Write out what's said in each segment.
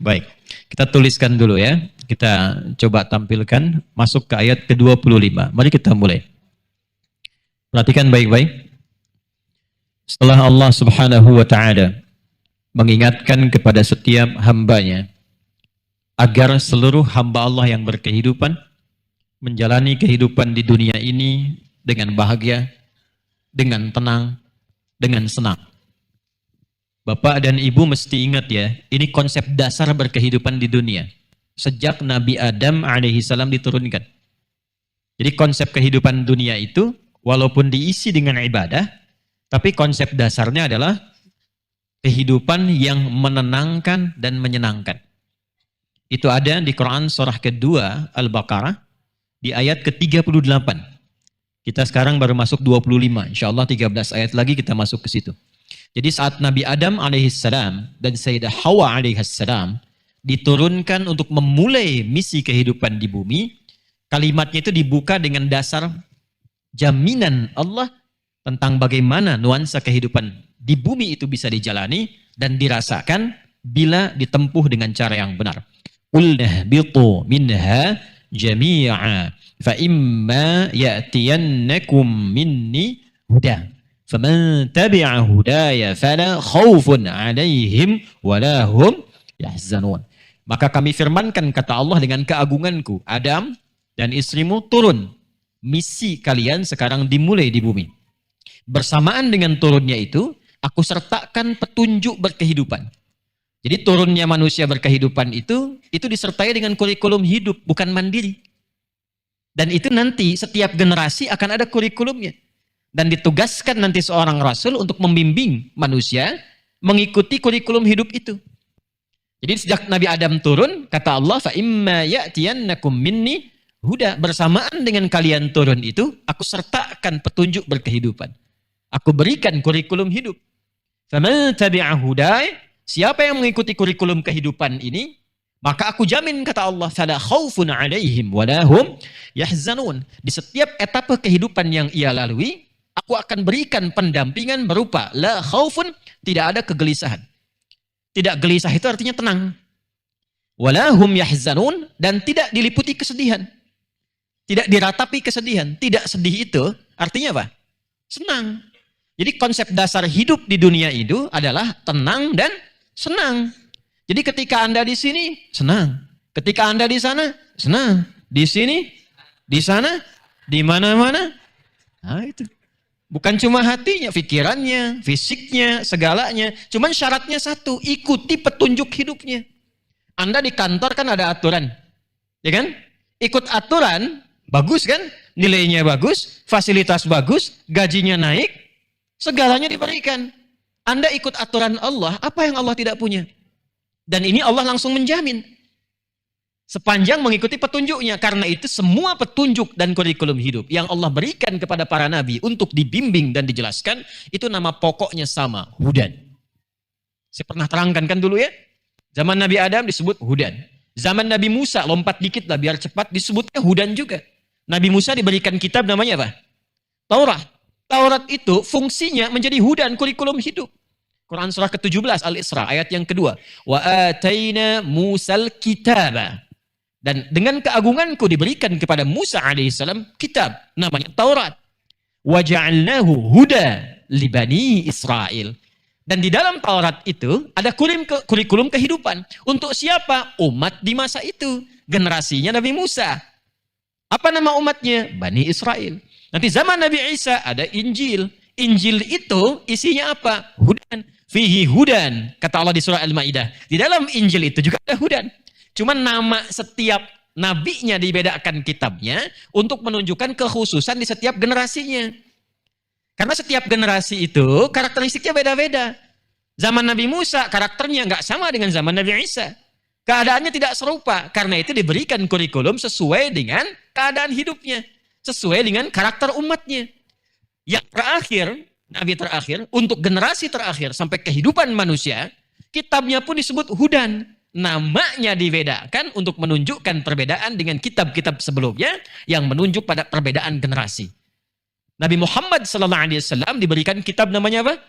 Baik, kita tuliskan dulu ya. Kita coba tampilkan masuk ke ayat ke-25. Mari kita mulai. Perhatikan baik-baik. Setelah Allah Subhanahu wa ta'ala mengingatkan kepada setiap hambanya agar seluruh hamba Allah yang berkehidupan menjalani kehidupan di dunia ini dengan bahagia, dengan tenang, dengan senang. Bapak dan Ibu mesti ingat ya, ini konsep dasar berkehidupan di dunia. Sejak Nabi Adam alaihissalam diturunkan. Jadi konsep kehidupan dunia itu, walaupun diisi dengan ibadah, tapi konsep dasarnya adalah kehidupan yang menenangkan dan menyenangkan. Itu ada di Quran surah kedua, Al-Baqarah, di ayat ke-38. Kita sekarang baru masuk 25. Insya Allah 13 ayat lagi kita masuk ke situ. Jadi saat Nabi Adam alaihissalam dan Sayyidah Hawa alaihissalam diturunkan untuk memulai misi kehidupan di bumi, kalimatnya itu dibuka dengan dasar jaminan Allah tentang bagaimana nuansa kehidupan di bumi itu bisa dijalani dan dirasakan bila ditempuh dengan cara yang benar. Qulna bitu minha jami'a fa imma ya'tiyannakum minni huda faman tabi'a hudaya fala khaufun 'alaihim wala hum yahzanun. Maka kami firmankan, kata Allah dengan keagunganku, Adam dan istrimu turun. Misi kalian sekarang dimulai di bumi. Bersamaan dengan turunnya itu, aku sertakan petunjuk berkehidupan. Jadi turunnya manusia berkehidupan itu disertai dengan kurikulum hidup, bukan mandiri. Dan itu nanti setiap generasi akan ada kurikulumnya. Dan ditugaskan nanti seorang rasul untuk membimbing manusia mengikuti kurikulum hidup itu. Jadi sejak Nabi Adam turun, kata Allah, fa imma ya'tiyannakum minni huda, bersamaan dengan kalian turun itu, aku sertakan petunjuk berkehidupan. Aku berikan kurikulum hidup. Faman tabi'a hudaya, siapa yang mengikuti kurikulum kehidupan ini, maka aku jamin, kata Allah, fala khaufun 'alaihim wala hum yahzanun. Di setiap etapa kehidupan yang ia lalui, aku akan berikan pendampingan berupa la khaufun, tidak ada kegelisahan. Tidak gelisah itu artinya tenang. Wala hum yahzanun, dan tidak diliputi kesedihan. Tidak diratapi kesedihan. Tidak sedih itu artinya apa? Senang. Jadi konsep dasar hidup di dunia itu adalah tenang dan senang. Jadi ketika Anda di sini, senang. Ketika Anda di sana, senang. Di sini, di sana, di mana-mana. Nah itu. Bukan cuma hatinya, pikirannya, fisiknya, segalanya. Cuman syaratnya satu, ikuti petunjuk hidupnya. Anda di kantor kan ada aturan. Ya kan? Ikut aturan, bagus kan? Nilainya bagus, fasilitas bagus, gajinya naik, segalanya diberikan. Anda ikut aturan Allah, apa yang Allah tidak punya? Dan ini Allah langsung menjamin. Sepanjang mengikuti petunjuknya. Karena itu semua petunjuk dan kurikulum hidup yang Allah berikan kepada para nabi untuk dibimbing dan dijelaskan, itu nama pokoknya sama, hudan. Saya pernah terangkan kan dulu ya. Zaman Nabi Adam disebut hudan. Zaman Nabi Musa, lompat dikit lah biar cepat, disebutnya hudan juga. Nabi Musa diberikan kitab namanya apa? Taurat. Taurat itu fungsinya menjadi hudan, kurikulum hidup. Quran surah ke-17 Al-Isra ayat yang kedua. Wa ataina Musal kitaba. Dan dengan keagunganku diberikan kepada Musa alaihissalam kitab namanya Taurat. Wa ja'alnahu huda li bani Israel. Dan di dalam Taurat itu ada kurikulum kehidupan. Untuk siapa? Umat di masa itu. Generasinya Nabi Musa. Apa nama umatnya? Bani Israel. Nanti zaman Nabi Isa ada Injil. Injil itu isinya apa? Hudan. Fihi hudan. Kata Allah di surah Al-Ma'idah. Di dalam Injil itu juga ada hudan. Cuman nama setiap nabinya dibedakan kitabnya untuk menunjukkan kekhususan di setiap generasinya. Karena setiap generasi itu karakteristiknya beda-beda. Zaman Nabi Musa karakternya nggak sama dengan zaman Nabi Isa. Keadaannya tidak serupa. Karena itu diberikan kurikulum sesuai dengan keadaan hidupnya. Sesuai dengan karakter umatnya. Yang terakhir, Nabi terakhir, untuk generasi terakhir sampai kehidupan manusia, kitabnya pun disebut hudan. Namanya dibedakan untuk menunjukkan perbedaan dengan kitab-kitab sebelumnya yang menunjuk pada perbedaan generasi. Nabi Muhammad SAW diberikan kitab namanya apa?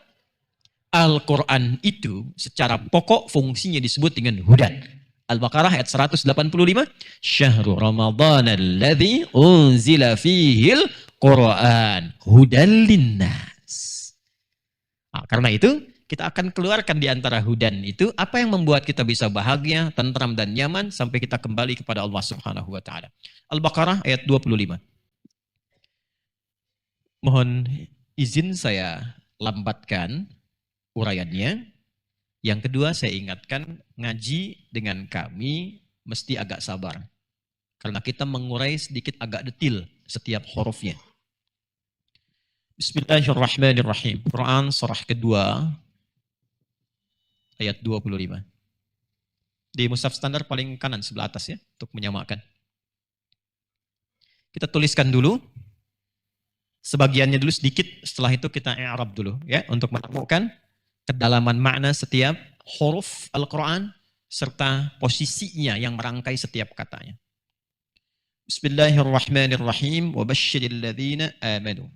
Al-Quran itu secara pokok fungsinya disebut dengan hudan. Al-Baqarah ayat 185. Syahrul Ramadan alladzi unzila fihil Qur'an hudal linnas. Nah, karena itu kita akan keluarkan di antara hudan itu apa yang membuat kita bisa bahagia, tentram dan nyaman sampai kita kembali kepada Allah Subhanahu wa taala. Al-Baqarah ayat 25. Mohon izin saya lambatkan uraiannya. Yang kedua, saya ingatkan ngaji dengan kami mesti agak sabar. Karena kita mengurai sedikit agak detil setiap hurufnya. Bismillahirrahmanirrahim. Quran surah kedua ayat 25. Di mushaf standar paling kanan sebelah atas ya, untuk menyamakan. Kita tuliskan dulu. Sebagiannya dulu sedikit, setelah itu kita i'rab dulu ya, untuk menemukan kedalaman makna setiap huruf Al-Quran serta posisinya yang merangkai setiap katanya. Bismillahirrahmanirrahim. Wa basyiril ladzina amanu.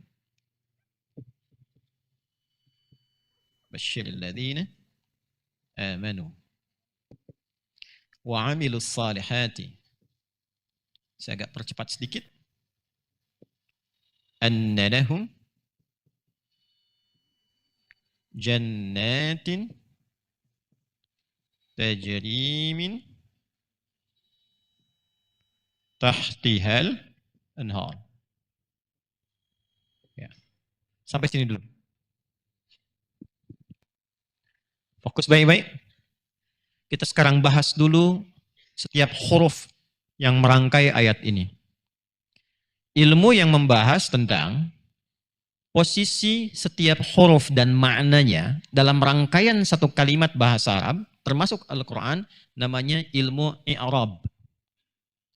Basyiril ladzina amanu. Wa amilus salihati. Saya agak percepat sedikit. Anna lahum jannatin tajri min tahtihal anhar. Ya. Sampai sini dulu. Fokus baik-baik. Kita sekarang bahas dulu setiap huruf yang merangkai ayat ini. Ilmu yang membahas tentang posisi setiap huruf dan maknanya dalam rangkaian satu kalimat bahasa Arab, termasuk Al-Quran, namanya ilmu i'rab.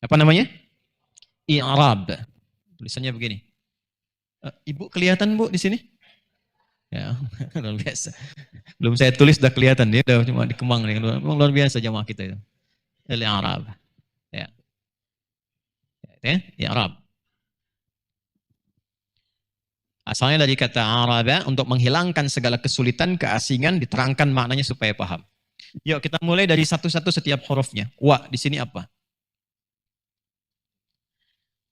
Apa namanya? I'rab. Tulisannya begini. Ibu kelihatan Bu di sini? Ya, luar biasa. Belum saya tulis sudah kelihatan, dia udah cuma di Kemang. Luar biasa jamaah kita itu. Al-i'rab. Ya. Ya, i'rab. Asalnya dari kata araba, untuk menghilangkan segala kesulitan, keasingan, diterangkan maknanya supaya paham. Yuk kita mulai dari satu-satu setiap hurufnya. Wa di sini apa?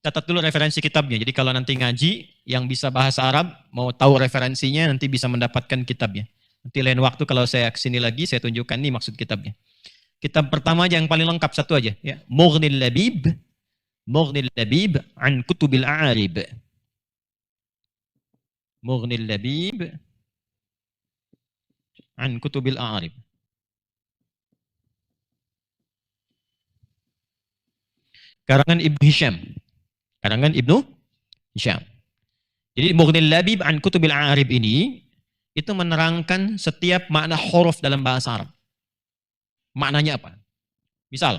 Catat dulu referensi kitabnya. Jadi kalau nanti ngaji yang bisa bahasa Arab, mau tahu referensinya nanti bisa mendapatkan kitabnya. Nanti lain waktu kalau saya kesini lagi, saya tunjukkan nih maksud kitabnya. Kitab pertama aja yang paling lengkap satu aja. Ya. Mughnil Labib. Mughnil Labib an Kutubil A'arib. Mughnil Labib an Kutubil A'arib. Karangan Ibnu Hisham. Karangan Ibnu Hisham. Jadi Mughnil Labib an Kutubil A'arib ini itu menerangkan setiap makna huruf dalam bahasa Arab. Maknanya apa? Misal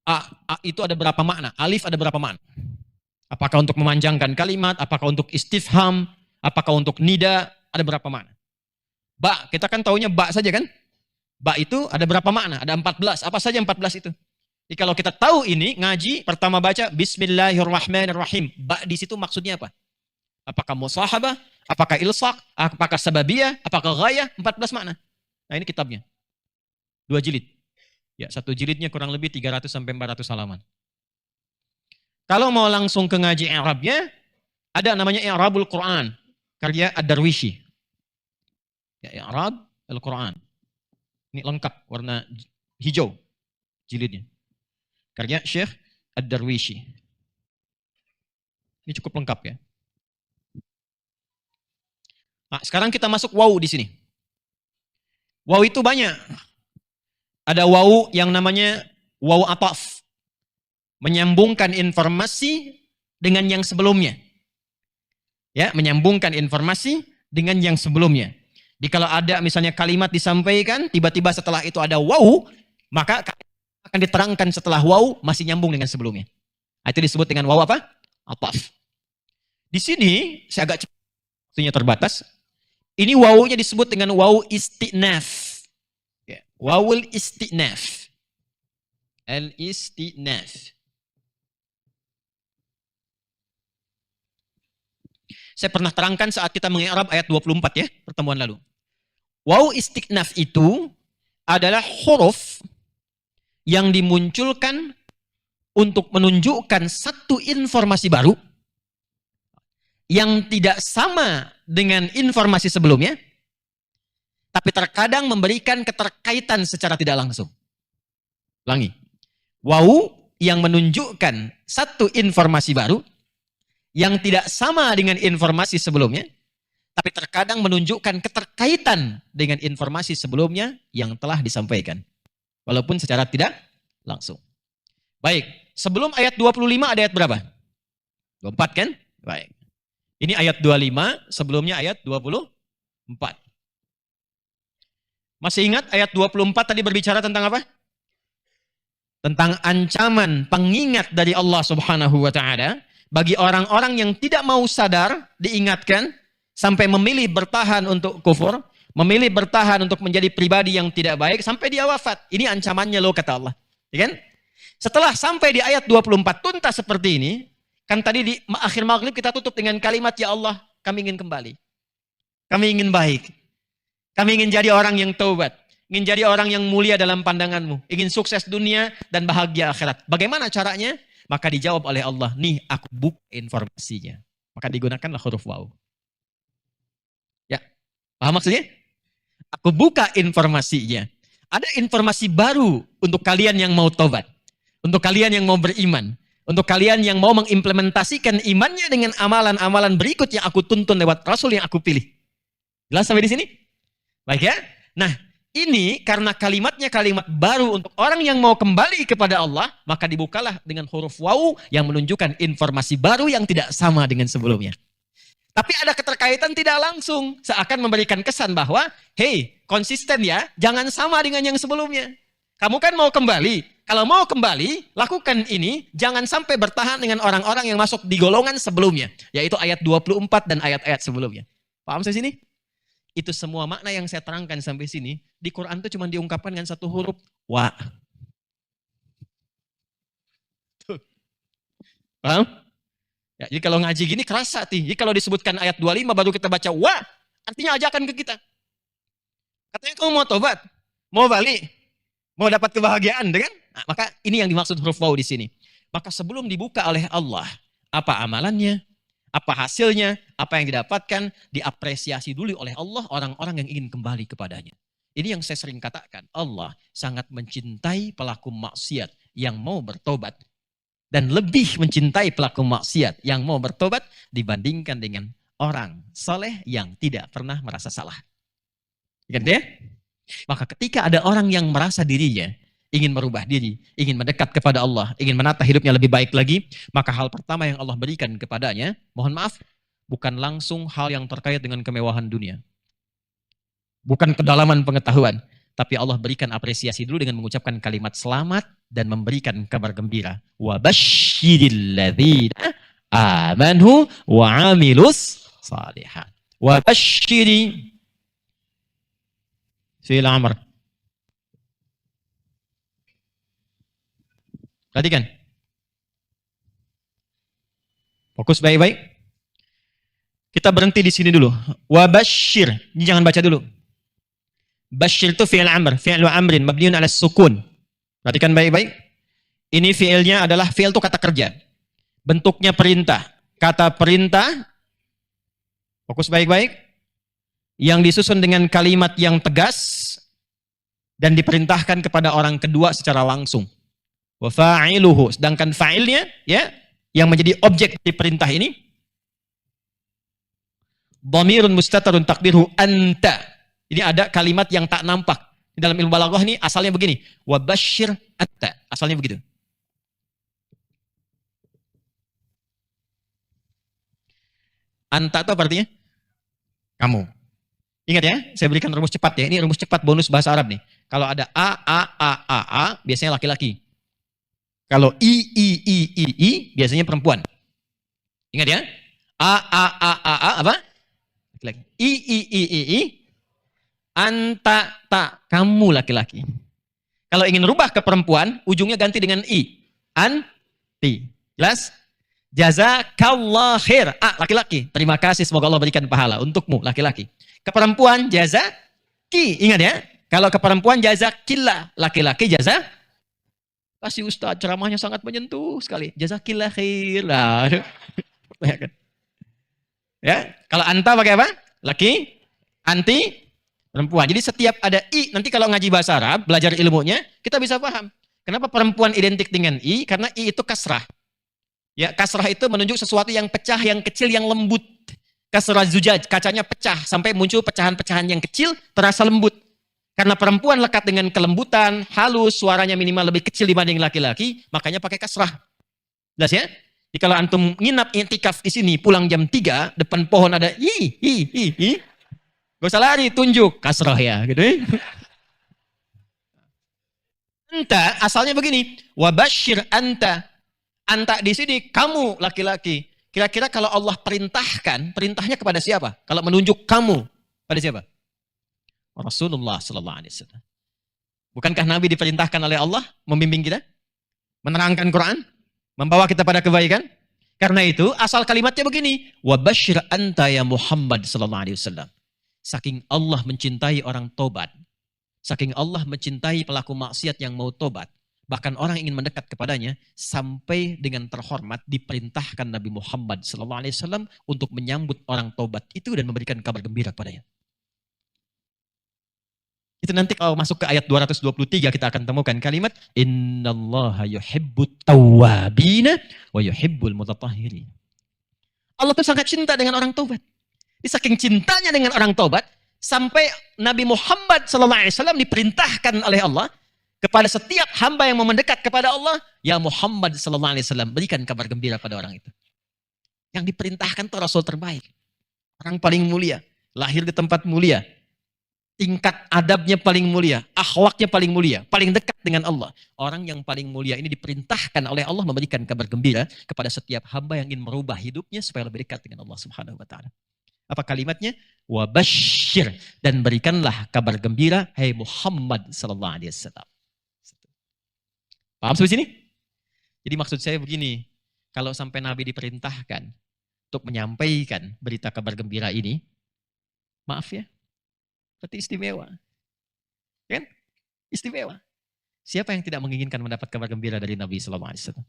A itu ada berapa makna? Alif ada berapa makna? Apakah untuk memanjangkan kalimat? Apakah untuk istifham? Apakah untuk nida? Ada berapa makna? Ba, kita kan taunya ba saja kan? Ba itu ada berapa makna? Ada 14. Apa saja 14 itu? Jadi kalau kita tahu ini, ngaji, pertama baca Bismillahirrahmanirrahim. Ba di situ maksudnya apa? Apakah musahabah? Apakah ilsaq? Apakah sababiyah? Apakah ghayah? 14 makna. Nah ini kitabnya. 2 jilid. Ya, satu jilidnya kurang lebih 300 sampai 400 halaman. Kalau mau langsung ke ngaji i'rabnya, ada namanya i'rabul Quran, karya Ad-Darwishi. Ya, i'rab Al-Quran. Ini lengkap, warna hijau jilidnya. Karya Syekh Ad-Darwishi. Ini cukup lengkap ya. Nah, sekarang kita masuk waw di sini. Waw itu banyak. Ada waw yang namanya waw ataf. Menyambungkan informasi dengan yang sebelumnya. Ya, menyambungkan informasi dengan yang sebelumnya. Jadi kalau ada misalnya kalimat disampaikan, tiba-tiba setelah itu ada waw, maka akan diterangkan setelah waw masih nyambung dengan sebelumnya. Nah, itu disebut dengan waw apa? Ataf. Di sini saya agak cepat, waktunya terbatas. Ini wawunya disebut dengan waw istinaf. Ya, wawul istinaf. Al-istinaf. Saya pernah terangkan saat kita mengi'rab ayat 24 ya, pertemuan lalu. Waw istinaf itu adalah huruf yang dimunculkan untuk menunjukkan satu informasi baru yang tidak sama dengan informasi sebelumnya, tapi terkadang memberikan keterkaitan secara tidak langsung. Ulangi. Wau yang menunjukkan satu informasi baru yang tidak sama dengan informasi sebelumnya, tapi terkadang menunjukkan keterkaitan dengan informasi sebelumnya yang telah disampaikan. Walaupun secara tidak langsung. Baik, sebelum ayat 25 ada ayat berapa? 24 kan? Baik. Ini ayat 25, sebelumnya ayat 24. Masih ingat ayat 24 tadi berbicara tentang apa? Tentang ancaman pengingat dari Allah Subhanahu wa taala bagi orang-orang yang tidak mau sadar, diingatkan sampai memilih bertahan untuk kufur, memilih bertahan untuk menjadi pribadi yang tidak baik sampai dia wafat. Ini ancamannya loh kata Allah. Ya kan? Setelah sampai di ayat 24 tuntas seperti ini, kan tadi di akhir maghrib kita tutup dengan kalimat, ya Allah, kami ingin kembali. Kami ingin baik. Kami ingin jadi orang yang taubat. Ingin jadi orang yang mulia dalam pandanganmu. Ingin sukses dunia dan bahagia akhirat. Bagaimana caranya? Maka dijawab oleh Allah, nih aku buka informasinya. Maka digunakanlah huruf waw. Ya, paham maksudnya? Aku buka informasinya. Ada informasi baru untuk kalian yang mau taubat. Untuk kalian yang mau beriman. Untuk kalian yang mau mengimplementasikan imannya dengan amalan-amalan berikut yang aku tuntun lewat Rasul yang aku pilih. Jelas sampai di sini? Baik ya? Nah, ini karena kalimatnya kalimat baru untuk orang yang mau kembali kepada Allah, maka dibukalah dengan huruf waw yang menunjukkan informasi baru yang tidak sama dengan sebelumnya. Tapi ada keterkaitan tidak langsung. Seakan memberikan kesan bahwa, hey, konsisten ya, jangan sama dengan yang sebelumnya. Kamu kan mau kembali. Kalau mau kembali, lakukan ini. Jangan sampai bertahan dengan orang-orang yang masuk di golongan sebelumnya. Yaitu ayat 24 dan ayat-ayat sebelumnya. Paham sampai sini? Itu semua makna yang saya terangkan sampai sini. Di Quran itu cuma diungkapkan dengan satu huruf. Wa. Tuh. Paham? Ya, jadi kalau ngaji gini kerasa sih. Jadi kalau disebutkan ayat 25 baru kita baca wa, artinya ajakan ke kita. Katanya kamu mau tobat, mau balik, mau dapat kebahagiaan, kan? Nah, maka ini yang dimaksud huruf waw di sini. Maka sebelum dibuka oleh Allah, apa amalannya, apa hasilnya, apa yang didapatkan, diapresiasi dulu oleh Allah orang-orang yang ingin kembali kepadanya. Ini yang saya sering katakan, Allah sangat mencintai pelaku maksiat yang mau bertobat. Dan lebih mencintai pelaku maksiat yang mau bertobat dibandingkan dengan orang soleh yang tidak pernah merasa salah. Ingat ya? Maka ketika ada orang yang merasa dirinya ingin merubah diri, ingin mendekat kepada Allah, ingin menata hidupnya lebih baik lagi, maka hal pertama yang Allah berikan kepadanya, mohon maaf, bukan langsung hal yang terkait dengan kemewahan dunia. Bukan kedalaman pengetahuan. Tapi Allah berikan apresiasi dulu dengan mengucapkan kalimat selamat dan memberikan kabar gembira. Wa basyiril ladzina amanu wa amilus salihat. Wa basyiri fi'il amr. Perhatikan. Fokus baik-baik. Kita berhenti di sini dulu. Wa basyir. Ini jangan baca dulu. Basyir itu fi'il amr, fi'il amrin mabniun 'ala sukun. Perhatikan baik-baik. Ini fi'ilnya adalah fi'il itu kata kerja. Bentuknya perintah. Kata perintah fokus baik-baik yang disusun dengan kalimat yang tegas dan diperintahkan kepada orang kedua secara langsung. Wa fa'iluhu, sedangkan fa'ilnya ya yang menjadi objek di perintah ini dhamirun mustatarun takdirhu anta. Ini ada kalimat yang tak nampak. Di dalam ilmu balaghah ini asalnya begini. Wa basyir anta. Asalnya begitu. Anta itu apa artinya? Kamu. Ingat ya, saya berikan rumus cepat ya. Ini rumus cepat bonus bahasa Arab nih. Kalau ada A, biasanya laki-laki. Kalau I, biasanya perempuan. Ingat ya. A, apa? Laki-laki. I, anta, ta, kamu laki-laki. Kalau ingin rubah ke perempuan, ujungnya ganti dengan i. Anti. Jelas? Jazakallah khair. Laki-laki. Terima kasih, semoga Allah berikan pahala untukmu, laki-laki. Ke perempuan, jazaki. Ingat ya? Kalau ke perempuan, jazakillah. Laki-laki, Kasih Ustaz, ceramahnya sangat menyentuh sekali. Jazakillah khair. Lah. Ya, kalau anta pakai apa? Laki, anti, perempuan. Jadi setiap ada i, nanti kalau ngaji bahasa Arab, belajar ilmunya, kita bisa paham. Kenapa perempuan identik dengan i? Karena i itu kasrah. Ya, kasrah itu menunjuk sesuatu yang pecah, yang kecil, yang lembut. Kasrah zujaj, kacanya pecah sampai muncul pecahan-pecahan yang kecil, terasa lembut. Karena perempuan lekat dengan kelembutan, halus, suaranya minimal lebih kecil dibanding laki-laki, makanya pakai kasrah. Jelas ya? Jadi kalau antum nginap intikaf di sini, pulang jam 3, depan pohon ada gak usah lari, tunjuk kasrah ya, gitu ya. Anta asalnya begini, wabashir anta. Anta di sini kamu laki-laki. Kira-kira kalau Allah perintahkan, perintahnya kepada siapa? Kalau menunjuk kamu, pada siapa? Rasulullah sallallahu alaihi wasallam. Bukankah Nabi diperintahkan oleh Allah membimbing kita? Menerangkan Quran? Membawa kita pada kebaikan? Karena itu asal kalimatnya begini, wabashir anta ya Muhammad sallallahu alaihi wasallam. Saking Allah mencintai orang tobat, saking Allah mencintai pelaku maksiat yang mau tobat, bahkan orang ingin mendekat kepadanya, sampai dengan terhormat diperintahkan Nabi Muhammad sallallahu alaihi wasallam untuk menyambut orang tobat itu dan memberikan kabar gembira kepadanya. Itu nanti kalau masuk ke ayat 223 kita akan temukan kalimat innallaha yuhibbut tawwabina wa yuhibbul mutatahhirin. Allah tuh sangat cinta dengan orang tobat. Di saking cintanya dengan orang tobat sampai Nabi Muhammad SAW diperintahkan oleh Allah kepada setiap hamba yang mau mendekat kepada Allah, ya Muhammad SAW berikan kabar gembira pada orang itu. Yang diperintahkan itu Rasul terbaik, orang paling mulia, lahir di tempat mulia, tingkat adabnya paling mulia, akhlaknya paling mulia, paling dekat dengan Allah. Orang yang paling mulia ini diperintahkan oleh Allah memberikan kabar gembira kepada setiap hamba yang ingin merubah hidupnya supaya lebih dekat dengan Allah Subhanahu wa taala. Apa kalimatnya? Wabashir, dan berikanlah kabar gembira hai Muhammad sallallahu alaihi wasallam. Paham sampai sini? Jadi maksud saya begini, kalau sampai Nabi diperintahkan untuk menyampaikan berita kabar gembira ini, maaf ya, berarti istimewa. Kan? Istimewa. Siapa yang tidak menginginkan mendapat kabar gembira dari Nabi sallallahu alaihi wasallam?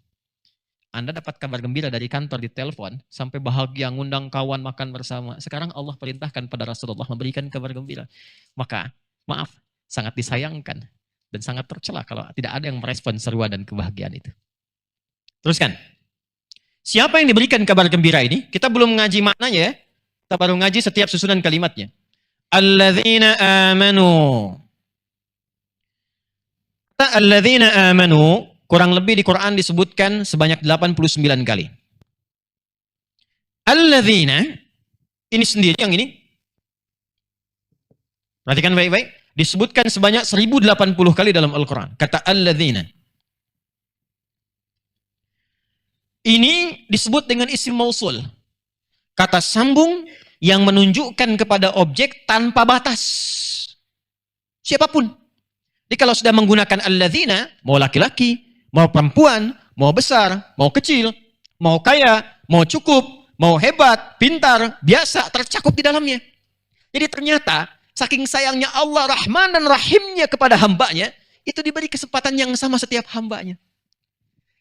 Anda dapat kabar gembira dari kantor di telepon, sampai bahagia ngundang kawan makan bersama. Sekarang Allah perintahkan pada Rasulullah memberikan kabar gembira. Maka, maaf, sangat disayangkan dan sangat tercela kalau tidak ada yang merespon seruan dan kebahagiaan itu. Teruskan. Siapa yang diberikan kabar gembira ini? Kita belum ngaji maknanya ya. Kita baru ngaji setiap susunan kalimatnya. Alladzina amanu. Alladzina amanu, kurang lebih di Quran disebutkan sebanyak 89 kali. Alladzina, ini sendiri yang ini. Perhatikan baik-baik. Disebutkan sebanyak 1080 kali dalam Al-Quran. Kata alladzina. Ini disebut dengan isim mausul. Kata sambung yang menunjukkan kepada objek tanpa batas. Siapapun. Jadi kalau sudah menggunakan alladzina, mau laki-laki, mau perempuan, mau besar, mau kecil, mau kaya, mau cukup, mau hebat, pintar, biasa, tercakup di dalamnya. Jadi ternyata, saking sayangnya Allah, Rahman dan Rahimnya kepada hambanya, itu diberi kesempatan yang sama setiap hambanya.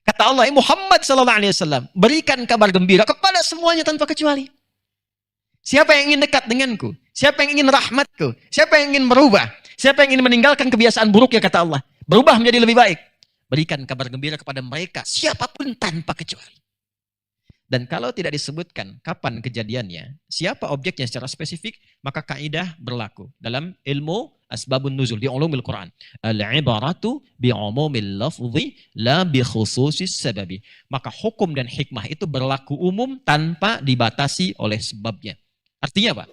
Kata Allah, Muhammad SAW, berikan kabar gembira kepada semuanya tanpa kecuali. Siapa yang ingin dekat denganku? Siapa yang ingin rahmatku? Siapa yang ingin merubah? Siapa yang ingin meninggalkan kebiasaan buruk ya kata Allah? Berubah menjadi lebih baik. Berikan kabar gembira kepada mereka, siapapun tanpa kecuali. Dan kalau tidak disebutkan kapan kejadiannya, siapa objeknya secara spesifik, maka kaidah berlaku dalam ilmu asbabun nuzul di ulumul Quran. Al-ibaratu bi'umumil lafzi la bi khususis sababi. Maka hukum dan hikmah itu berlaku umum tanpa dibatasi oleh sebabnya. Artinya apa?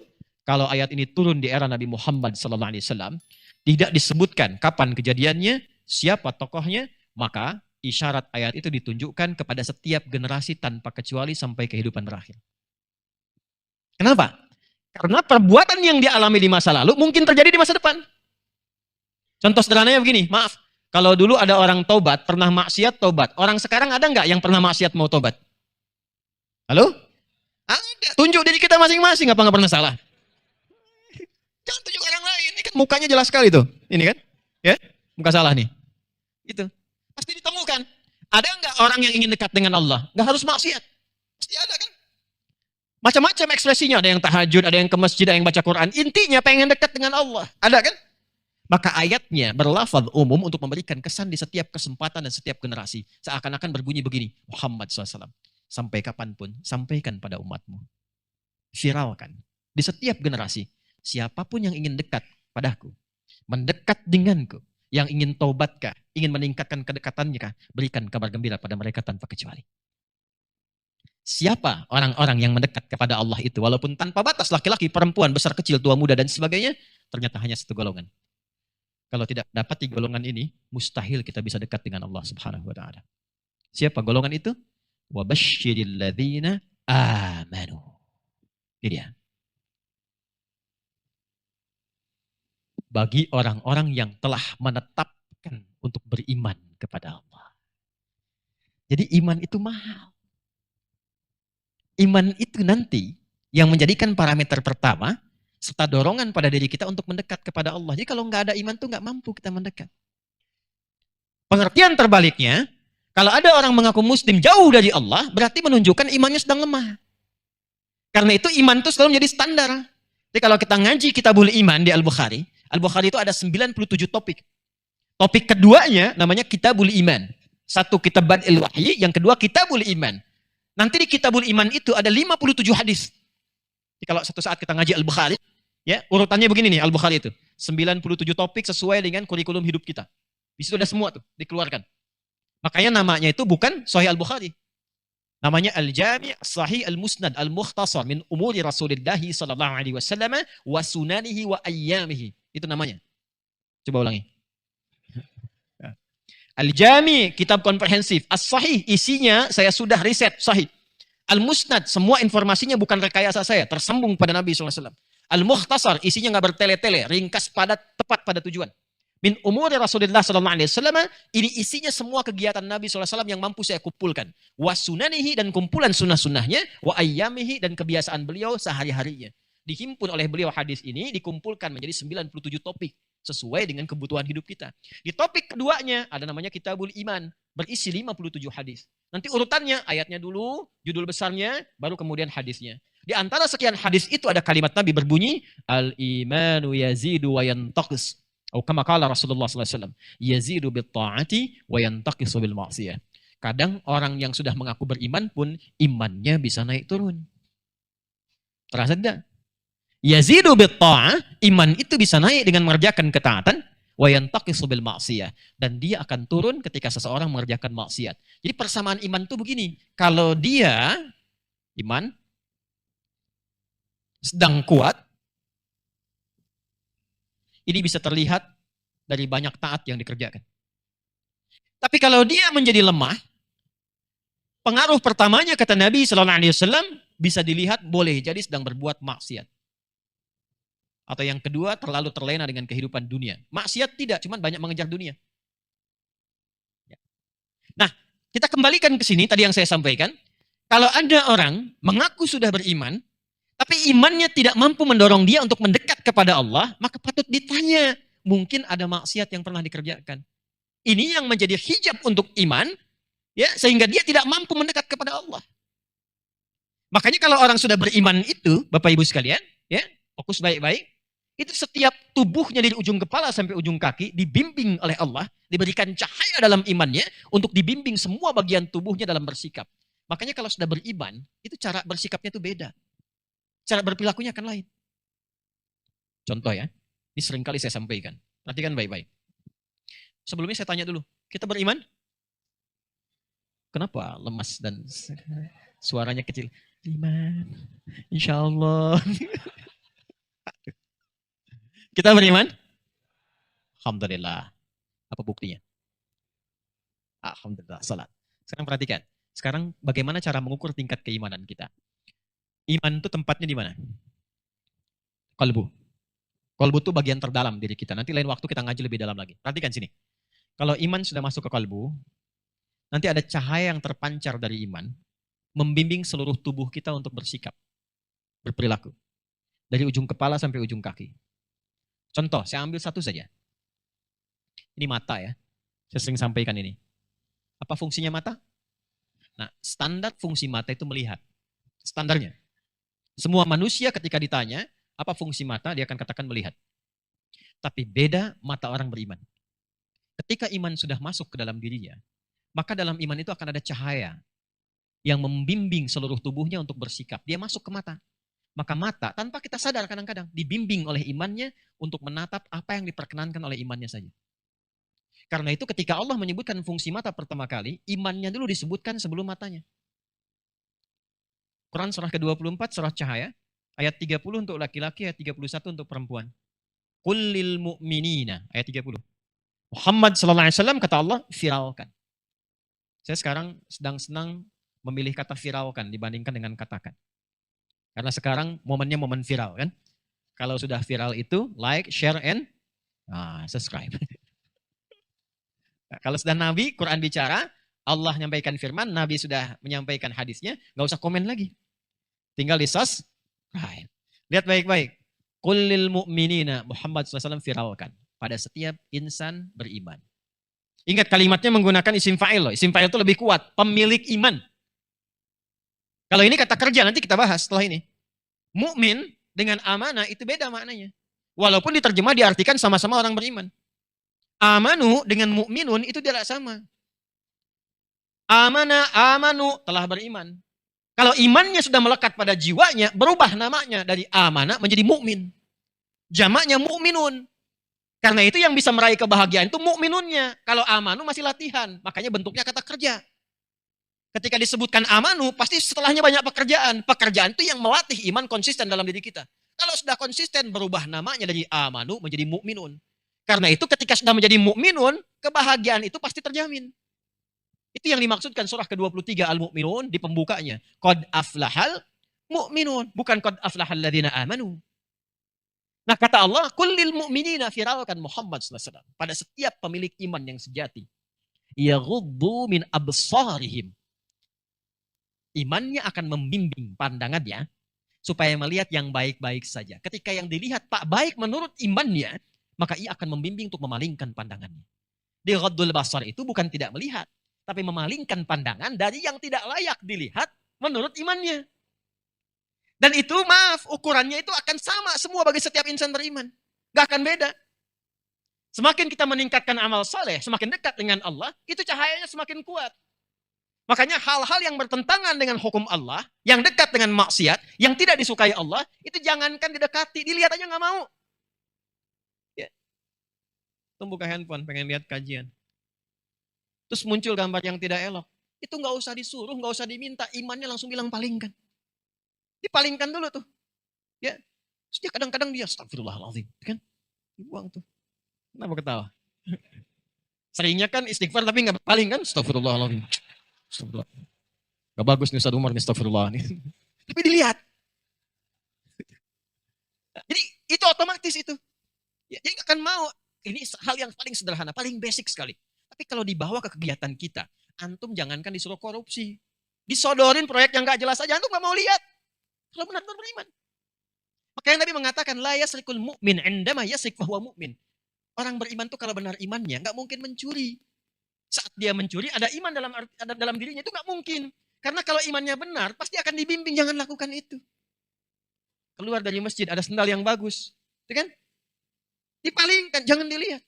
Kalau ayat ini turun di era Nabi Muhammad SAW, tidak disebutkan kapan kejadiannya, siapa tokohnya, maka isyarat ayat itu ditunjukkan kepada setiap generasi tanpa kecuali sampai kehidupan terakhir. Kenapa? Karena perbuatan yang dialami di masa lalu mungkin terjadi di masa depan. Contoh sederhananya begini, maaf. Kalau dulu ada orang tobat, pernah maksiat tobat. Orang sekarang ada nggak yang pernah maksiat mau tobat? Halo? Ada. Tunjuk diri kita masing-masing, apa nggak pernah salah? Jangan tunjuk orang lain. Ini kan mukanya jelas sekali tuh. Ini kan? Ya? Muka salah nih. Itu. Pasti ditemukan. Ada nggak orang yang ingin dekat dengan Allah? Nggak harus maksiat. Pasti ada kan? Macam-macam ekspresinya. Ada yang tahajud, ada yang ke masjid, ada yang baca Quran. Intinya pengen dekat dengan Allah. Ada kan? Maka ayatnya berlafaz umum untuk memberikan kesan di setiap kesempatan dan setiap generasi. Seakan-akan berbunyi begini. Muhammad SAW. Sampai kapanpun, sampaikan pada umatmu. Viralkan. Di setiap generasi. Siapapun yang ingin dekat padaku. Mendekat denganku. Yang ingin taubatkah? Ingin meningkatkan kedekatannya kah? Berikan kabar gembira pada mereka tanpa kecuali. Siapa orang-orang yang mendekat kepada Allah itu? Walaupun tanpa batas, laki-laki, perempuan, besar, kecil, tua, muda, dan sebagainya. Ternyata hanya satu golongan. Kalau tidak dapat di golongan ini, mustahil kita bisa dekat dengan Allah Subhanahu wa taala. Siapa golongan itu? Wa basyiril ladzina amanu. Ini dia. Bagi orang-orang yang telah menetapkan untuk beriman kepada Allah. Jadi iman itu mahal. Iman itu nanti yang menjadikan parameter pertama serta dorongan pada diri kita untuk mendekat kepada Allah. Jadi kalau nggak ada iman tuh nggak mampu kita mendekat. Pengertian terbaliknya, kalau ada orang mengaku muslim jauh dari Allah, berarti menunjukkan imannya sedang lemah. Karena itu iman itu selalu menjadi standar. Jadi kalau kita ngaji Kitabul Iman di Al-Bukhari itu ada 97 topik. Topik keduanya namanya Kitabul Iman. Satu kitab Bad'il Wahyi, yang kedua Kitabul Iman. Nanti di Kitabul Iman itu ada 57 hadis. Jadi kalau satu saat kita ngaji Al-Bukhari, ya, urutannya begini nih Al-Bukhari itu. 97 topik sesuai dengan kurikulum hidup kita. Di situ ada semua tuh dikeluarkan. Makanya namanya itu bukan Sahih Al-Bukhari. Namanya Al-Jami' Sahih Al-Musnad Al-Mukhtasar min umuri Rasulillah sallallahu alaihi wasallam wa sunanihi wa ayyamihi. Itu namanya. Coba ulangi. Al-Jami' kitab komprehensif. As-Sahih isinya saya sudah riset sahih. Al-Musnad semua informasinya bukan rekayasa saya, tersambung pada Nabi SAW. Al-Mukhtasar isinya nggak bertele-tele, ringkas padat, tepat pada tujuan. Min umur Rasulullah SAW, ini isinya semua kegiatan Nabi SAW yang mampu saya kumpulkan. Wa sunanihi dan kumpulan sunnah-sunnahnya, wa ayyamihi dan kebiasaan beliau sehari-harinya. Dihimpun oleh beliau hadis ini, dikumpulkan menjadi 97 topik. Sesuai dengan kebutuhan hidup kita. Di topik keduanya ada namanya Kitabul Iman. Berisi 57 hadis. Nanti urutannya ayatnya dulu, judul besarnya, baru kemudian hadisnya. Di antara sekian hadis itu ada kalimat Nabi berbunyi, Al-imanu yazidu wa yantaqis. Atau kama qala Rasulullah SAW. Yazidu bil ta'ati wa yantaqisu bil ma'siyah. Kadang orang yang sudah mengaku beriman pun imannya bisa naik turun. Terasa tidak? Yazidu bit ta'ah, iman itu bisa naik dengan mengerjakan ketaatan, wa yantaqisu bil ma'siyah, dan dia akan turun ketika seseorang mengerjakan maksiat. Jadi persamaan iman itu begini, kalau dia iman sedang kuat, ini bisa terlihat dari banyak taat yang dikerjakan. Tapi kalau dia menjadi lemah, pengaruh pertamanya kata Nabi SAW bisa dilihat boleh jadi sedang berbuat maksiat. Atau yang kedua, terlalu terlena dengan kehidupan dunia. Maksiat tidak, cuma banyak mengejar dunia. Nah, kita kembalikan ke sini, tadi yang saya sampaikan. Kalau ada orang mengaku sudah beriman, tapi imannya tidak mampu mendorong dia untuk mendekat kepada Allah, maka patut ditanya. Mungkin ada maksiat yang pernah dikerjakan. Ini yang menjadi hijab untuk iman, ya, sehingga dia tidak mampu mendekat kepada Allah. Makanya kalau orang sudah beriman itu, Bapak Ibu sekalian, ya, fokus baik-baik. Itu setiap tubuhnya dari ujung kepala sampai ujung kaki dibimbing oleh Allah, diberikan cahaya dalam imannya untuk dibimbing semua bagian tubuhnya dalam bersikap. Makanya kalau sudah beriman, itu cara bersikapnya itu beda. Cara berperilakunya akan lain. Contoh ya, ini seringkali saya sampaikan. Perhatikan baik-baik. Sebelumnya saya tanya dulu, kita beriman? Kenapa lemas dan suaranya kecil? Iman, insya Allah. Kita beriman? Alhamdulillah. Apa buktinya? Alhamdulillah. Salat. Sekarang perhatikan. Sekarang bagaimana cara mengukur tingkat keimanan kita? Iman itu tempatnya di mana? Kalbu. Kalbu itu bagian terdalam diri kita. Nanti lain waktu kita ngaji lebih dalam lagi. Perhatikan sini. Kalau iman sudah masuk ke kalbu, nanti ada cahaya yang terpancar dari iman, membimbing seluruh tubuh kita untuk bersikap, berperilaku. Dari ujung kepala sampai ujung kaki. Contoh, saya ambil satu saja. Ini mata ya. Saya sering sampaikan ini. Apa fungsinya mata? Nah, standar fungsi mata itu melihat. Standarnya. Semua manusia ketika ditanya, apa fungsi mata, dia akan katakan melihat. Tapi beda mata orang beriman. Ketika iman sudah masuk ke dalam dirinya, maka dalam iman itu akan ada cahaya yang membimbing seluruh tubuhnya untuk bersikap. Dia masuk ke mata. Maka mata, tanpa kita sadar kadang-kadang, dibimbing oleh imannya untuk menatap apa yang diperkenankan oleh imannya saja. Karena itu ketika Allah menyebutkan fungsi mata pertama kali, imannya dulu disebutkan sebelum matanya. Quran surah ke-24, surah Cahaya, ayat 30 untuk laki-laki, ayat 31 untuk perempuan. Qul lil mu'minina, ayat 30. Muhammad sallallahu alaihi wasallam, kata Allah, viralkan. Saya sekarang sedang senang memilih kata viralkan dibandingkan dengan katakan. Karena sekarang momennya momen viral kan. Kalau sudah viral itu like, share, and subscribe. Nah, kalau sudah Nabi, Quran bicara, Allah menyampaikan firman, Nabi sudah menyampaikan hadisnya, nggak usah komen lagi. Tinggal di subscribe. Lihat baik-baik. Qul lil mu'minina, Muhammad SAW viralkan pada setiap insan beriman. Ingat kalimatnya menggunakan isim fa'il loh. Isim fa'il itu lebih kuat, pemilik iman. Kalau ini kata kerja, nanti kita bahas setelah ini. Mukmin dengan amanah itu beda maknanya. Walaupun diterjemah diartikan sama-sama orang beriman. Amanu dengan mukminun itu tidak sama. Amanu telah beriman. Kalau imannya sudah melekat pada jiwanya, berubah namanya dari amanah menjadi mukmin. Jamaknya mukminun. Karena itu yang bisa meraih kebahagiaan itu mukminunnya. Kalau amanu masih latihan, makanya bentuknya kata kerja. Ketika disebutkan amanu, pasti setelahnya banyak pekerjaan. Pekerjaan itu yang melatih iman konsisten dalam diri kita. Kalau sudah konsisten, berubah namanya dari amanu menjadi mukminun. Karena itu ketika sudah menjadi mukminun, kebahagiaan itu pasti terjamin. Itu yang dimaksudkan surah ke-23 Al-Mu'minun di pembukanya. Qad aflahal mu'minun. Bukan qad aflahal ladzina amanu. Nah kata Allah, kullil mu'minina viralkan Muhammad SAW. Pada setiap pemilik iman yang sejati. Yaghuddu min absarihim. Imannya akan membimbing pandangannya supaya melihat yang baik-baik saja. Ketika yang dilihat tak baik menurut imannya, maka ia akan membimbing untuk memalingkan pandangannya. Di ghaddul basar itu bukan tidak melihat, tapi memalingkan pandangan dari yang tidak layak dilihat menurut imannya. Dan itu maaf, ukurannya itu akan sama semua bagi setiap insan beriman. Gak akan beda. Semakin kita meningkatkan amal saleh, semakin dekat dengan Allah, itu cahayanya semakin kuat. Makanya hal-hal yang bertentangan dengan hukum Allah, yang dekat dengan maksiat, yang tidak disukai Allah, itu jangankan didekati, dilihat aja nggak mau. Ya. Buka handphone, pengen lihat kajian. Terus muncul gambar yang tidak elok. Itu nggak usah disuruh, nggak usah diminta, imannya langsung bilang palingkan. Dipalingkan dulu tuh. Ya. Terus dia kadang-kadang dia, astagfirullahaladzim. Kan? Dibuang tuh. Kenapa ketawa? Seringnya kan istighfar tapi nggak paling kan, astagfirullahaladzim. Astagfirullah. Gak bagus nih Ustaz Umar nih, astagfirullah nih. Tapi dilihat. Jadi itu otomatis itu. Ya, jadi gak akan mau. Ini hal yang paling sederhana, paling basic sekali. Tapi kalau dibawa ke kegiatan kita, antum jangankan disuruh korupsi. Disodorin proyek yang gak jelas aja, antum gak mau lihat. Kalau benar-benar beriman. Makanya Nabi mengatakan, la yasrikul mu'min indama yasrik fahuwa mu'min. Orang beriman tuh kalau benar imannya gak mungkin mencuri. Saat dia mencuri ada iman dalam dirinya, itu nggak mungkin. Karena kalau imannya benar pasti akan dibimbing, jangan lakukan itu. Keluar dari masjid ada sendal yang bagus, ya kan? Dipalingkan, jangan dilihat.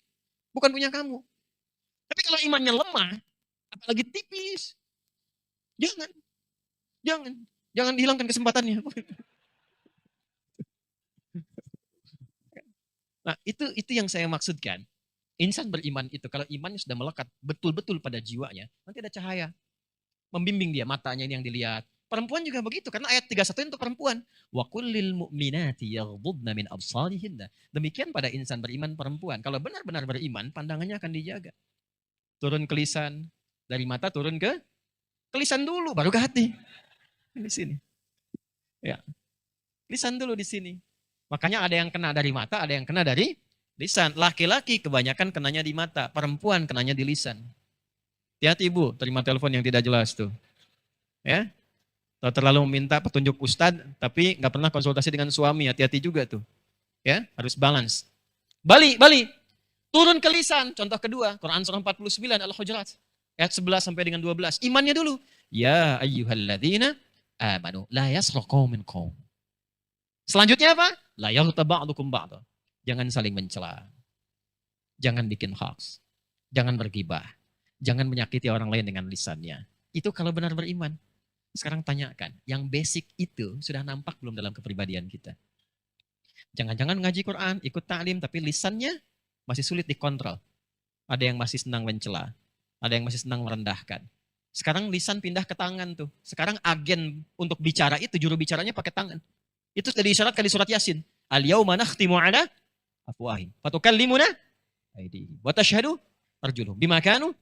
Bukan punya kamu. Tapi kalau imannya lemah, apalagi tipis, jangan dihilangkan kesempatannya. Nah itu yang saya maksudkan. Insan beriman itu, kalau imannya sudah melekat betul-betul pada jiwanya, nanti ada cahaya. Membimbing dia, matanya ini yang dilihat. Perempuan juga begitu, karena ayat 31 untuk perempuan. Wa kullil mu'minati yaghdudna min absarihinna. Demikian pada insan beriman perempuan. Kalau benar-benar beriman, pandangannya akan dijaga. Turun ke lisan, dari mata turun ke lisan dulu, baru ke hati. Di sini. Ya. Lisan dulu di sini. Makanya ada yang kena dari mata, ada yang kena dari lisan. Laki-laki kebanyakan kenanya di mata, perempuan kenanya di lisan. Hati-hati ibu, terima telepon yang tidak jelas tuh. Ya, atau terlalu meminta petunjuk ustadz, tapi nggak pernah konsultasi dengan suami, hati-hati juga tuh. Ya, harus balance. Bali, turun ke lisan. Contoh kedua, Quran surah 49 Al-Hujurat. Ayat 11 sampai dengan 12. Imannya dulu. Ya ayyuhalladzina amanu la yasra qaumin qaum. Selanjutnya apa? La yaghtab ba'dukum ba'da. Jangan saling mencela. Jangan bikin hoax. Jangan bergibah. Jangan menyakiti orang lain dengan lisannya. Itu kalau benar beriman. Sekarang tanyakan, yang basic itu sudah nampak belum dalam kepribadian kita? Jangan-jangan ngaji Quran, ikut ta'lim, tapi lisannya masih sulit dikontrol. Ada yang masih senang mencela, ada yang masih senang merendahkan. Sekarang lisan pindah ke tangan tuh. Sekarang agen untuk bicara itu, juru bicaranya pakai tangan. Itu sudah diisyaratkan di surat Yasin. Al-yawma nakhtimu ala afwahim. Fatukallimuna aydihim. Wa tashhadu arjuluhum bima kanu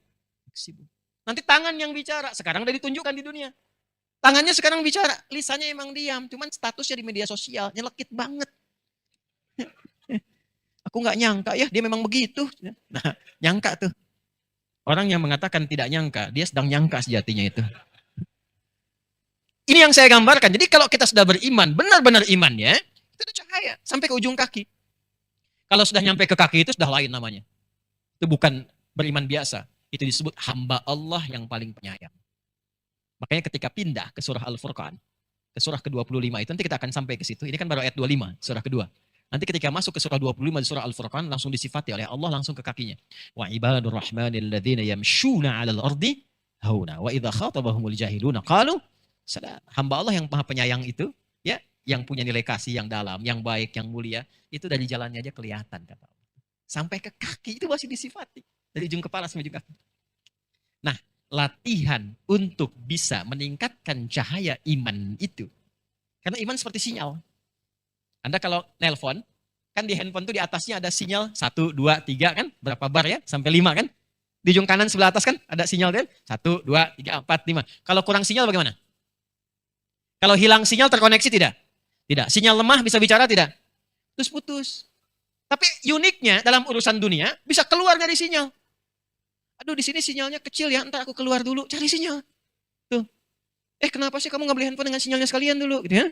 yaksibun. Nanti tangan yang bicara. Sekarang udah ditunjukkan di dunia. Tangannya sekarang bicara, lisannya emang diam. Cuman statusnya di media sosial, nyelekit banget. Aku nggak nyangka ya, dia memang begitu. Nah, nyangka tuh. Orang yang mengatakan tidak nyangka, dia sedang nyangka sejatinya itu. Ini yang saya gambarkan. Jadi kalau kita sudah beriman, benar-benar imannya, itu ada cahaya. Sampai ke ujung kaki. Kalau sudah nyampe ke kaki itu sudah lain namanya. Itu bukan beriman biasa. Itu disebut hamba Allah yang paling penyayang. Makanya ketika pindah ke surah Al-Furqan, ke surah ke-25 itu, nanti kita akan sampai ke situ. Ini kan baru ayat 25, surah kedua. Nanti ketika masuk ke surah 25 di surah Al-Furqan, langsung disifati oleh Allah langsung ke kakinya. Wa ibadur rahmanil ladzina yamshuna 'alal ardi hauna wa idza khatabahumul jahiluna qalu salam. Hamba Allah yang Maha Penyayang itu, ya, yang punya nilai kasih yang dalam, yang baik, yang mulia, itu dari jalannya aja kelihatan kata Allah. Sampai ke kaki itu masih disifati. Dari ujung kepala sampai ujung kaki. Nah, latihan untuk bisa meningkatkan cahaya iman itu. Karena iman seperti sinyal. Anda kalau nelpon, kan di handphone itu di atasnya ada sinyal 1, 2, 3 kan? Berapa bar ya? Sampai 5 kan? Di ujung kanan sebelah atas kan ada sinyal kan? 1, 2, 3, 4, 5. Kalau kurang sinyal bagaimana? Kalau hilang sinyal terkoneksi tidak? Tidak. Sinyal lemah bisa bicara tidak? Terus putus. Tapi uniknya dalam urusan dunia bisa keluar dari sinyal. Aduh di sini sinyalnya kecil ya, ntar aku keluar dulu, cari sinyal. Tuh. Kenapa sih kamu nggak beli handphone dengan sinyalnya sekalian dulu? Gitu ya.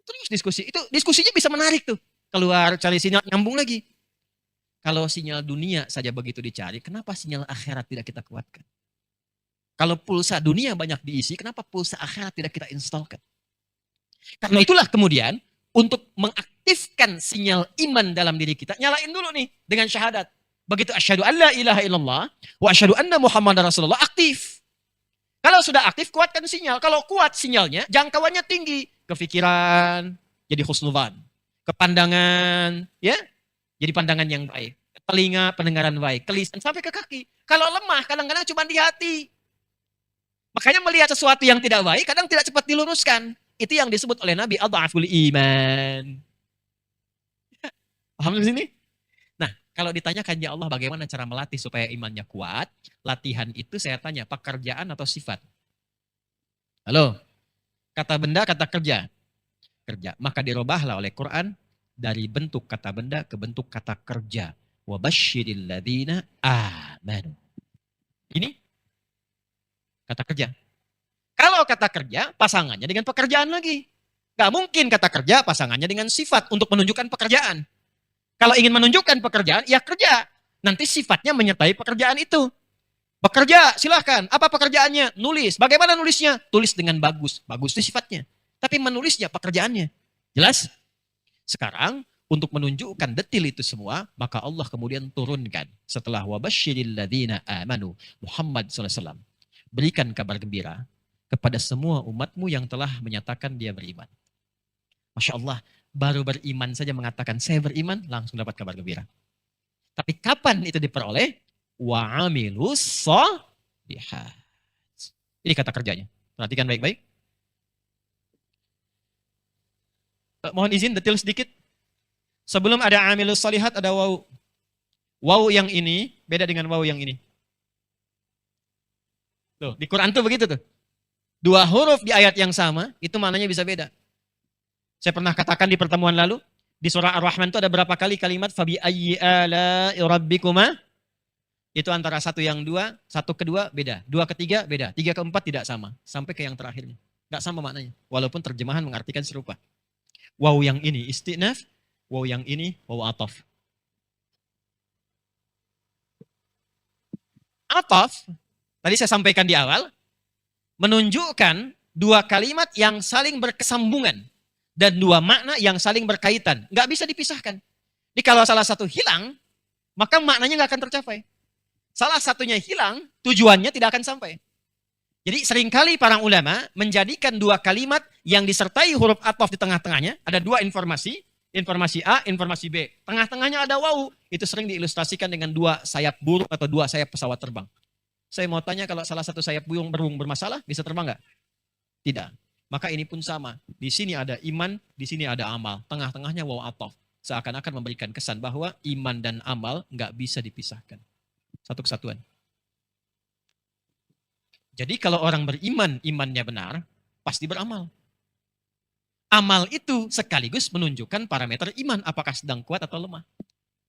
Terus diskusi. Itu diskusinya bisa menarik tuh. Keluar, cari sinyal, nyambung lagi. Kalau sinyal dunia saja begitu dicari, kenapa sinyal akhirat tidak kita kuatkan? Kalau pulsa dunia banyak diisi, kenapa pulsa akhirat tidak kita installkan? Karena itulah kemudian, untuk mengaktifkan sinyal iman dalam diri kita, nyalain dulu nih dengan syahadat. Begitu asyhadu an la ilaha illallah wa asyhadu anna Muhammadar Rasulullah, aktif. Kalau sudah aktif, kuatkan sinyal. Kalau kuat sinyalnya, jangkauannya tinggi. Kefikiran, jadi husnudzan. Kepandangan, ya, jadi pandangan yang baik. Telinga, pendengaran baik. Kelisan, sampai ke kaki. Kalau lemah, kadang-kadang cuma di hati. Makanya melihat sesuatu yang tidak baik, kadang tidak cepat diluruskan. Itu yang disebut oleh Nabi adhaful iman. Paham di sini? Kalau ditanyakan ya Allah bagaimana cara melatih supaya imannya kuat, latihan itu saya tanya pekerjaan atau sifat? Halo? Kata benda, kata kerja. Kerja. Maka dirubahlah oleh Quran dari bentuk kata benda ke bentuk kata kerja. Wa basyiril ladzina amanu. Ini kata kerja. Kalau kata kerja, pasangannya dengan pekerjaan lagi. Gak mungkin kata kerja pasangannya dengan sifat untuk menunjukkan pekerjaan. Kalau ingin menunjukkan pekerjaan, ya kerja. Nanti sifatnya menyertai pekerjaan itu. Bekerja, silahkan. Apa pekerjaannya? Nulis. Bagaimana nulisnya? Tulis dengan bagus. Bagus itu sifatnya. Tapi menulisnya pekerjaannya. Jelas? Sekarang, untuk menunjukkan detil itu semua, maka Allah kemudian turunkan. Setelah wabasyiril ladzina amanu, Muhammad SAW. Berikan kabar gembira kepada semua umatmu yang telah menyatakan dia beriman. Masya Allah. Baru beriman saja mengatakan saya beriman, langsung dapat kabar gembira. Tapi kapan itu diperoleh? Wa amilus shalihat. Ini kata kerjanya. Perhatikan baik-baik. Mohon izin detail sedikit. Sebelum ada amilus shalihat ada waw. Waw yang ini beda dengan waw yang ini. Tuh, di Quran tuh begitu tuh. Dua huruf di ayat yang sama, itu maknanya bisa beda. Saya pernah katakan di pertemuan lalu, di surah Ar-Rahman itu ada berapa kali kalimat fabi ayyi ala'i rabbikuma? Itu antara satu yang dua, satu kedua beda, dua ketiga beda, tiga keempat tidak sama, sampai ke yang terakhirnya. Enggak sama maknanya, walaupun terjemahan mengartikan serupa. Waw yang ini istinaf, waw yang ini waw ataf. Ataf Tadi saya sampaikan di awal, menunjukkan dua kalimat yang saling berkesambungan dan dua makna yang saling berkaitan. Nggak bisa dipisahkan. Jadi kalau salah satu hilang, maka maknanya nggak akan tercapai. Salah satunya hilang, tujuannya tidak akan sampai. Jadi seringkali para ulama menjadikan dua kalimat yang disertai huruf ataf di tengah-tengahnya, ada dua informasi, informasi A, informasi B. Tengah-tengahnya ada wawu. Itu sering diilustrasikan dengan dua sayap burung atau dua sayap pesawat terbang. Saya mau tanya, kalau salah satu sayap burung bermasalah, bisa terbang nggak? Tidak. Maka ini pun sama. Di sini ada iman, di sini ada amal. Tengah-tengahnya waw ataf. Seakan-akan memberikan kesan bahwa iman dan amal nggak bisa dipisahkan. Satu kesatuan. Jadi kalau orang beriman, imannya benar, pasti beramal. Amal itu sekaligus menunjukkan parameter iman, apakah sedang kuat atau lemah.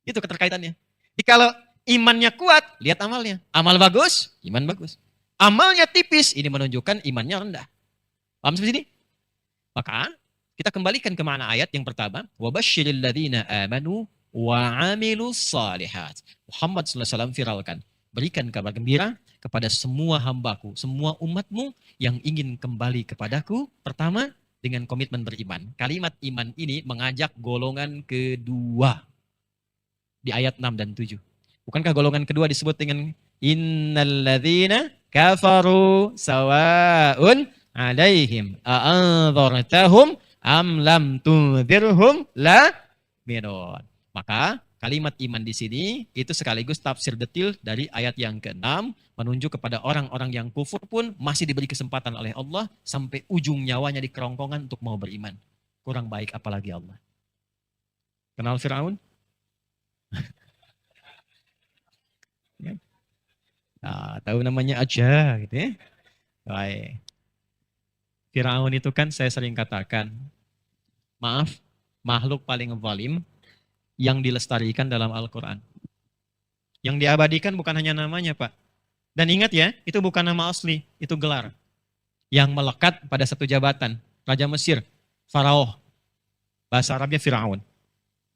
Itu keterkaitannya. Jadi kalau imannya kuat, lihat amalnya. Amal bagus, iman bagus. Amalnya tipis, ini menunjukkan imannya rendah. Paham sampai sini? Maka kita kembalikan ke makna ayat yang pertama. وَبَشِّرِ الَّذِينَ آمَنُوا وَعَمِلُوا الصَّالِحَاتِ. Muhammad SAW viralkan. Berikan kabar gembira kepada semua hambaku, semua umatmu yang ingin kembali kepadaku. Pertama, dengan komitmen beriman. Kalimat iman ini mengajak golongan kedua. Di ayat 6 dan 7. Bukankah golongan kedua disebut dengan innalladzina kafaru sawa'un alaihim a'anzartahum am lam tunzirhum la minun. Maka kalimat iman di sini itu sekaligus tafsir detil dari ayat yang ke-6, menunjuk kepada orang-orang yang kufur pun masih diberi kesempatan oleh Allah sampai ujung nyawanya di kerongkongan untuk mau beriman. Kurang baik apalagi Allah. Kenal Firaun? Nah, tahu namanya aja gitu ya. Baik. Firaun itu kan saya sering katakan, maaf, makhluk paling zalim yang dilestarikan dalam Al-Quran. Yang diabadikan bukan hanya namanya, Pak. Dan ingat ya, itu bukan nama asli, itu gelar. Yang melekat pada satu jabatan, Raja Mesir, Faraoh. Bahasa Arabnya Firaun.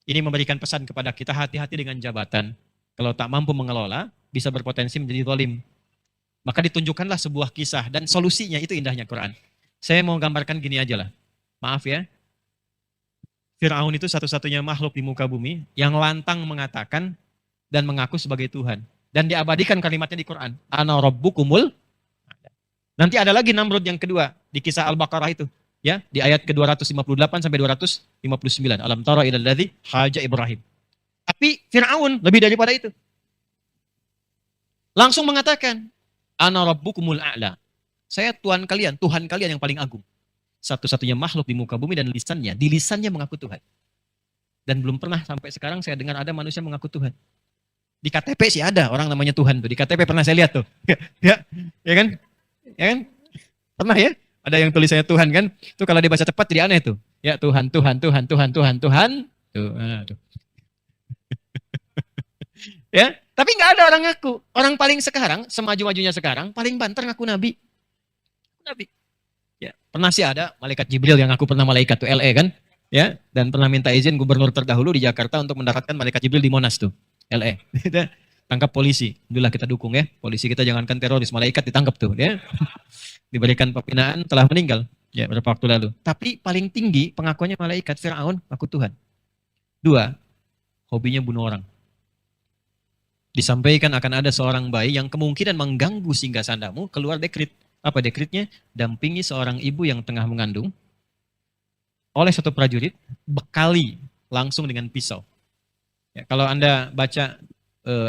Ini memberikan pesan kepada kita, hati-hati dengan jabatan. Kalau tak mampu mengelola, bisa berpotensi menjadi zalim. Maka ditunjukkanlah sebuah kisah dan solusinya, itu indahnya Quran. Saya mau gambarkan gini aja lah. Maaf ya. Firaun itu satu-satunya makhluk di muka bumi yang lantang mengatakan dan mengaku sebagai Tuhan. Dan diabadikan kalimatnya di Quran. Ana rabbukumul. Nanti ada lagi Namrud yang kedua di kisah Al-Baqarah itu. Ya, di ayat ke-258 sampai 259. Alam tara ilal ladzi haja Ibrahim. Tapi Firaun lebih daripada itu. Langsung mengatakan, ana rabbukumul a'la. Saya Tuhan kalian yang paling agung. Satu-satunya makhluk di muka bumi dan di lisannya mengaku Tuhan. Dan belum pernah sampai sekarang saya dengar ada manusia mengaku Tuhan. Di KTP sih ada orang namanya Tuhan tuh. Di KTP pernah saya lihat tuh. Ya kan? Ya kan? Pernah ya? Ada yang tulisannya Tuhan kan? Itu kalau dibaca cepat jadi aneh tuh. Ya Tuhan. Tuh. Ya, tapi nggak ada orang ngaku. Orang paling sekarang, semaju-majunya sekarang, paling banter ngaku nabi. Nabi. Ya, pernah sih ada malaikat Jibril yang ngaku pernah malaikat tuh LE kan? Ya, dan pernah minta izin gubernur terdahulu di Jakarta untuk mendaratkan malaikat Jibril di Monas tuh. LE. Tangkap polisi. Alhamdulillah kita dukung ya. Polisi kita jangankan teroris, malaikat ditangkap tuh ya. Diberikan pembinaan, telah meninggal. Ya, beberapa waktu lalu. Tapi paling tinggi pengakuannya malaikat Firaun, aku Tuhan. 2, hobinya bunuh orang. Disampaikan akan ada seorang bayi yang kemungkinan mengganggu singgasandamu, keluar dekrit. Apa dekritnya? Dampingi seorang ibu yang tengah mengandung oleh satu prajurit, bekali langsung dengan pisau. Ya, kalau Anda baca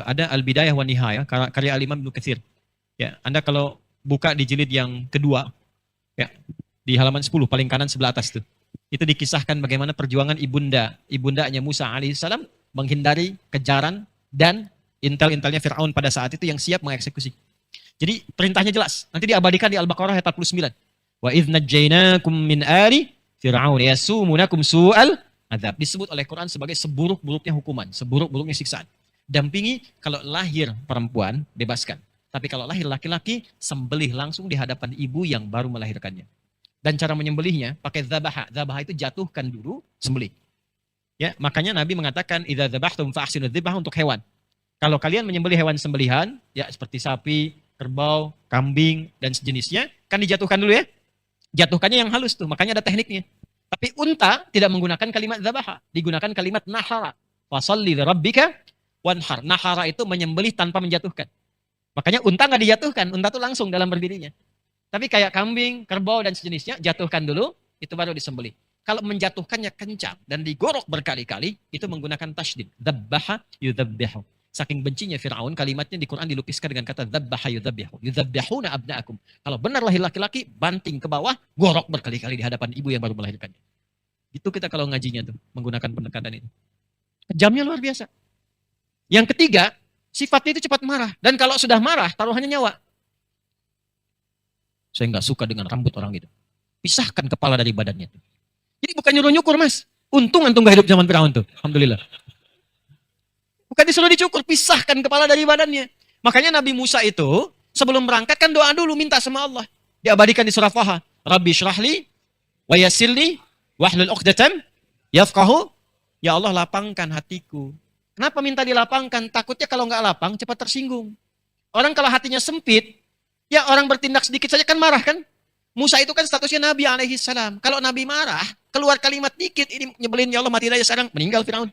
ada Al-Bidayah wa Nihayah karya Al-Imam Ibnu Katsir. Ya, Anda kalau buka di jilid yang kedua, ya, di halaman 10 paling kanan sebelah atas itu. Itu dikisahkan bagaimana perjuangan ibundanya Musa alaihissalam menghindari kejaran dan intel-intelnya Firaun pada saat itu yang siap mengeksekusi. Jadi perintahnya jelas. Nanti diabadikan di Al-Baqarah ayat 49. Wa idz najjainakum min ali fir'aun yasumunakum su'al adzab. Disebut oleh Quran sebagai seburuk-buruknya hukuman, seburuk-buruknya siksaan. Dampingi kalau lahir perempuan, bebaskan. Tapi kalau lahir laki-laki, sembelih langsung di hadapan ibu yang baru melahirkannya. Dan cara menyembelihnya pakai dzabaha. Dzabaha itu jatuhkan dulu, sembelih. Ya, makanya Nabi mengatakan idza dzabhtum fa ahsinu dzibah untuk hewan. Kalau kalian menyembelih hewan sembelihan, ya seperti sapi, kerbau, kambing, dan sejenisnya, kan dijatuhkan dulu ya. Jatuhkannya yang halus tuh, makanya ada tekniknya. Tapi unta tidak menggunakan kalimat zabaha, digunakan kalimat nahara. Fasalli lirabbika wanhar. Nahara itu menyembelih tanpa menjatuhkan. Makanya unta nggak dijatuhkan, unta tuh langsung dalam berdirinya. Tapi kayak kambing, kerbau, dan sejenisnya, jatuhkan dulu, itu baru disembelih. Kalau menjatuhkannya kencang dan digorok berkali-kali, itu menggunakan tasydid. Dzabbaha yudzabbihu. Saking bencinya Fir'aun, kalimatnya di Quran dilupiskan dengan kata dzabbaha yudzabbihu. Yudzabihuna abna'akum. Kalau benar lahir laki-laki, banting ke bawah, gorok berkali-kali di hadapan ibu yang baru melahirkannya. Itu kita kalau ngajinya tuh, menggunakan pendekatan itu. Kejamnya luar biasa. Yang ketiga, sifatnya itu cepat marah. Dan kalau sudah marah, taruhannya nyawa. Saya nggak suka dengan rambut orang gitu. Pisahkan kepala dari badannya. Jadi bukan nyuruh-nyukur, Mas. Untung antum gak hidup zaman Firaun tuh. Alhamdulillah. Bukan disuruh dicukur, pisahkan kepala dari badannya. Makanya Nabi Musa itu sebelum berangkat kan doa dulu, minta sama Allah. Diabadikan di surah Taha. Rabbi syrahli wa yassirli wahlul 'uqdatam yafqahu. Ya Allah, lapangkan hatiku. Kenapa minta dilapangkan? Takutnya kalau nggak lapang cepat tersinggung. Orang kalau hatinya sempit, ya orang bertindak sedikit saja kan marah kan? Musa itu kan statusnya Nabi alaihi salam. Kalau Nabi marah, keluar kalimat dikit, ini nyebelin, ya Allah mati aja sekarang, meninggal Firaun.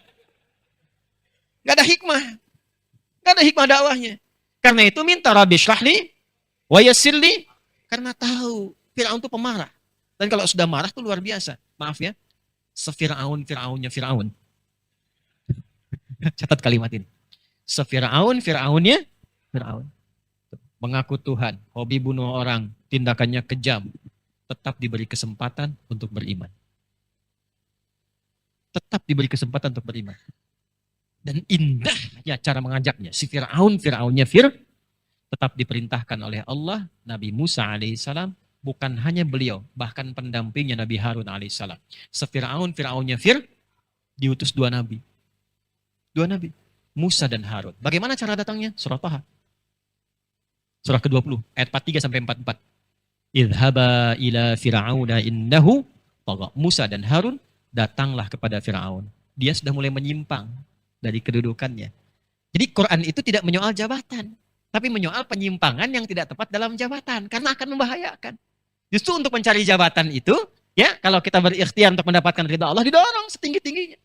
Gak ada hikmah. Gak ada hikmah dakwahnya. Karena itu minta Rabbi syrahli wa yassirli, karena tahu Firaun itu pemarah. Dan kalau sudah marah itu luar biasa. Maaf ya, Fir'aunnya Firaun. Catat kalimat ini. Fir'aunnya Firaun. Mengaku Tuhan, hobi bunuh orang, tindakannya kejam, tetap diberi kesempatan untuk beriman. Tetap diberi kesempatan untuk beriman. Dan indahnya cara mengajaknya. Si Fir'aunnya tetap diperintahkan oleh Allah, Nabi Musa alaihissalam, bukan hanya beliau, bahkan pendampingnya Nabi Harun alaihissalam. Fir'aunnya diutus dua nabi. Dua nabi, Musa dan Harun. Bagaimana cara datangnya? Surah Taha. Surah ke-20, ayat 43-44. Idhaba ila fir'auna innahu tagha. Musa dan Harun datanglah kepada Fir'aun. Dia sudah mulai menyimpang dari kedudukannya. Jadi Quran itu tidak menyoal jabatan, tapi menyoal penyimpangan yang tidak tepat dalam jabatan, karena akan membahayakan. Justru untuk mencari jabatan itu, ya kalau kita berikhtiar untuk mendapatkan ridha Allah, didorong setinggi-tingginya.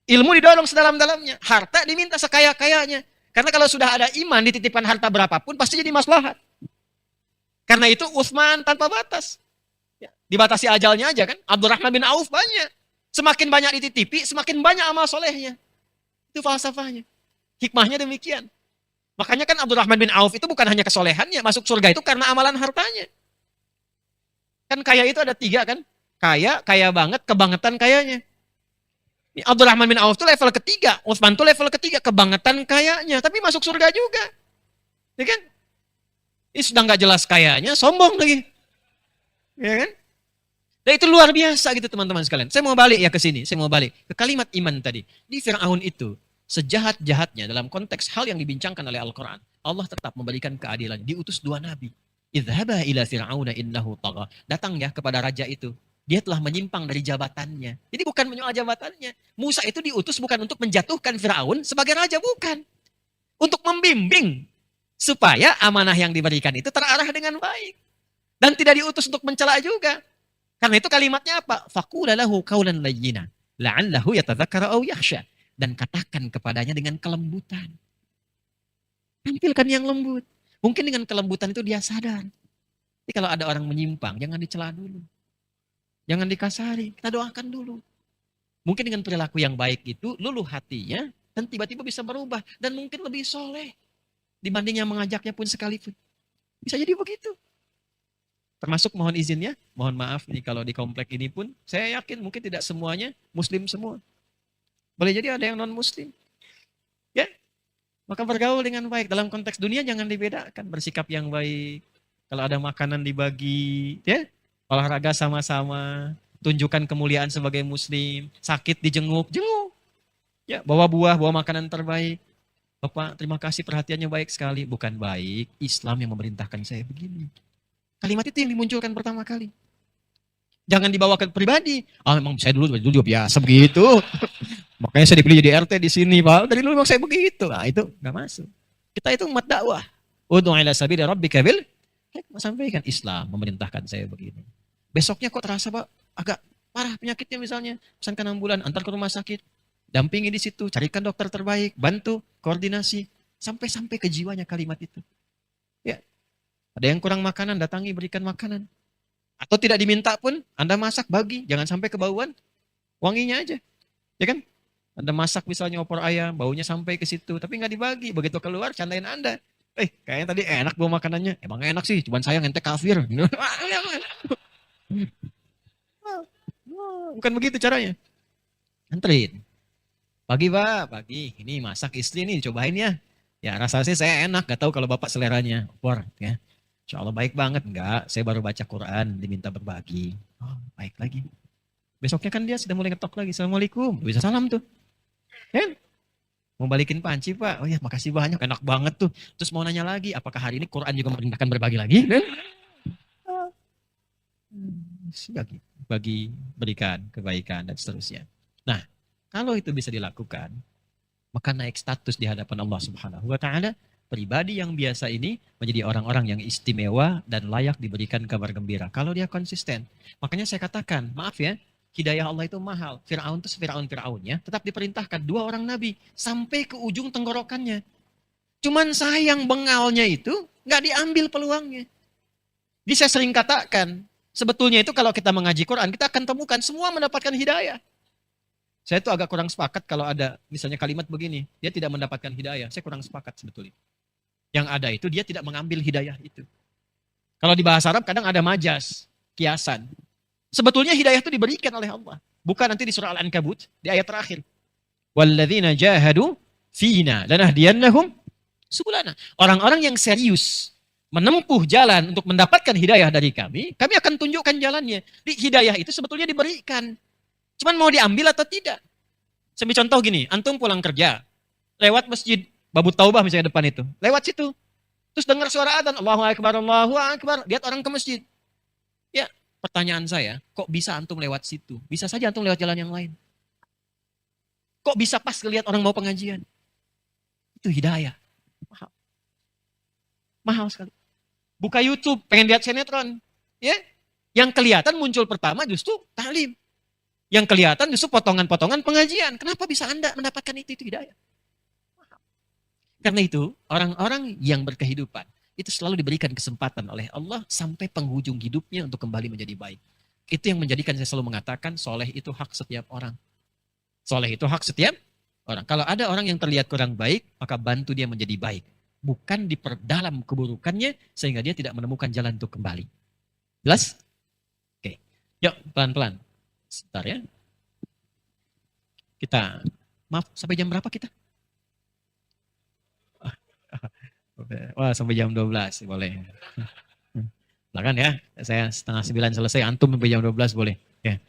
Ilmu didorong sedalam-dalamnya. Harta diminta sekaya-kayanya. Karena kalau sudah ada iman, dititipkan harta berapapun, pasti jadi maslahat. Karena itu Utsman tanpa batas. Ya, dibatasi ajalnya aja kan. Abdurrahman bin Auf banyak. Semakin banyak dititipi, semakin banyak amal solehnya. Itu falsafahnya. Hikmahnya demikian. Makanya kan Abdurrahman bin Auf itu bukan hanya kesolehannya, masuk surga itu karena amalan hartanya. Kan kaya itu ada 3 kan. Kaya banget, kebangetan kayanya. Abdurrahman bin Auf itu level ketiga, Utsman itu level ketiga, kebangetan kayanya, tapi masuk surga juga. Ya kan? Ini sudah nggak jelas kayanya, sombong lagi. Ya kan? Dan itu luar biasa gitu teman-teman sekalian. Saya mau balik ya ke sini, saya mau balik ke kalimat iman tadi. Di Fir'aun itu, sejahat-jahatnya dalam konteks hal yang dibincangkan oleh Al-Quran, Allah tetap memberikan keadilan. Diutus 2 nabi. Idhaba ila fir'auna innahu tagha. Datang ya kepada raja itu. Dia telah menyimpang dari jabatannya. Jadi bukan menyoal jabatannya. Musa itu diutus bukan untuk menjatuhkan Fir'aun sebagai raja, bukan. Untuk membimbing supaya amanah yang diberikan itu terarah dengan baik. Dan tidak diutus untuk mencela juga. Karena itu kalimatnya apa? Faqula lahu qawlan layyina la'allahu yatadzakkara aw yakhsha. Dan katakan kepadanya dengan kelembutan. Tampilkan yang lembut. Mungkin dengan kelembutan itu dia sadar. Jadi kalau ada orang menyimpang, jangan dicela dulu. Jangan dikasari, kita doakan dulu. Mungkin dengan perilaku yang baik itu, luluh hatinya, dan tiba-tiba bisa berubah. Dan mungkin lebih soleh. Dibanding yang mengajaknya pun sekalipun. Bisa jadi begitu. Termasuk mohon izinnya, mohon maaf nih kalau di komplek ini pun, saya yakin mungkin tidak semuanya muslim semua. Boleh jadi ada yang non-muslim. Ya, maka bergaul dengan baik. Dalam konteks dunia jangan dibedakan. Bersikap yang baik. Kalau ada makanan dibagi, ya. Olahraga sama-sama, tunjukkan kemuliaan sebagai muslim, sakit dijenguk, jenguk. Ya, bawa buah, bawa makanan terbaik. Bapak, terima kasih perhatiannya baik sekali. Bukan baik, Islam yang memerintahkan saya begini. Kalimat itu yang dimunculkan pertama kali. Jangan dibawa ke pribadi. Memang saya dulu juga biasa begitu. Makanya saya dipilih jadi RT di sini, Pak. Dari dulu memang saya begitu. Nah, itu nggak masuk. Kita itu umat dakwah. Ud'u ila sabili rabbika bil hikmah. Sampaikan Islam memerintahkan saya begini. Besoknya kok terasa agak parah penyakitnya misalnya, pesankan ambulan, antar ke rumah sakit, dampingi di situ, carikan dokter terbaik, bantu, koordinasi, sampai ke jiwanya kalimat itu. Ya, ada yang kurang makanan, datangi berikan makanan. Atau tidak diminta pun, Anda masak bagi, jangan sampai kebauan, wanginya aja, ya kan? Anda masak misalnya opor ayam, baunya sampai ke situ, tapi nggak dibagi, begitu keluar candain Anda. Kayaknya tadi enak bawa makanannya, emang enak sih, cuman sayang ente kafir. Bukan begitu caranya. Anterin. Pagi Pak, pagi. Ini masak istri nih, cobain ya. Ya rasanya sih saya enak, gak tahu kalau Bapak seleranya. Opor ya. Insya Allah baik banget. Enggak, saya baru baca Quran, diminta berbagi. Oh, baik lagi. Besoknya kan dia sudah mulai ngetok lagi. Assalamualaikum. Bisa salam tuh. Ya. Mau balikin panci Pak. Oh ya makasih banyak, enak banget tuh. Terus mau nanya lagi, apakah hari ini Quran juga merintahkan berbagi lagi? Bagi, berikan kebaikan dan seterusnya. Nah, kalau itu bisa dilakukan, maka naik status di hadapan Allah Subhanahu wa taala. Pribadi yang biasa ini menjadi orang-orang yang istimewa dan layak diberikan kabar gembira kalau dia konsisten. Makanya saya katakan, maaf ya, hidayah Allah itu mahal. Fir'aun itu Fir'aunnya tetap diperintahkan 2 orang nabi sampai ke ujung tenggorokannya. Cuman sayang bengalnya itu nggak diambil peluangnya. Jadi saya sering katakan, sebetulnya itu kalau kita mengaji Quran, kita akan temukan semua mendapatkan hidayah. Saya tuh agak kurang sepakat kalau ada misalnya kalimat begini, dia tidak mendapatkan hidayah. Saya kurang sepakat sebetulnya. Yang ada itu dia tidak mengambil hidayah itu. Kalau di bahasa Arab kadang ada majas, kiasan. Sebetulnya hidayah itu diberikan oleh Allah. Bukan nanti di surah Al-Ankabut, di ayat terakhir. Walladzina jahadu fina lanahdiyannahum subulana. Orang-orang yang serius menempuh jalan untuk mendapatkan hidayah dari kami akan tunjukkan jalannya. Di hidayah itu sebetulnya diberikan. Cuman mau diambil atau tidak. Sebagai contoh gini, antum pulang kerja, lewat masjid Babu Taubah misalnya depan itu. Lewat situ. Terus dengar suara adzan, Allahu Akbar, Allahu Akbar. Lihat orang ke masjid. Ya, pertanyaan saya, kok bisa antum lewat situ? Bisa saja antum lewat jalan yang lain. Kok bisa pas lihat orang mau pengajian? Itu hidayah. Mahal. Mahal sekali. Buka YouTube, pengen lihat sinetron. Ya, yang kelihatan muncul pertama justru taklim. Yang kelihatan justru potongan-potongan pengajian. Kenapa bisa Anda mendapatkan itu hidayah? Karena itu, orang-orang yang berkehidupan, itu selalu diberikan kesempatan oleh Allah sampai penghujung hidupnya untuk kembali menjadi baik. Itu yang menjadikan saya selalu mengatakan, soleh itu hak setiap orang. Soleh itu hak setiap orang. Kalau ada orang yang terlihat kurang baik, maka bantu dia menjadi baik. Bukan diperdalam keburukannya, sehingga dia tidak menemukan jalan untuk kembali. Jelas? Oke. Yuk, pelan-pelan. Sebentar ya. Kita, maaf, sampai jam berapa kita? Wah, sampai jam 12 boleh. Silakan ya, saya 8:30 selesai, antum sampai jam 12 boleh. Ya.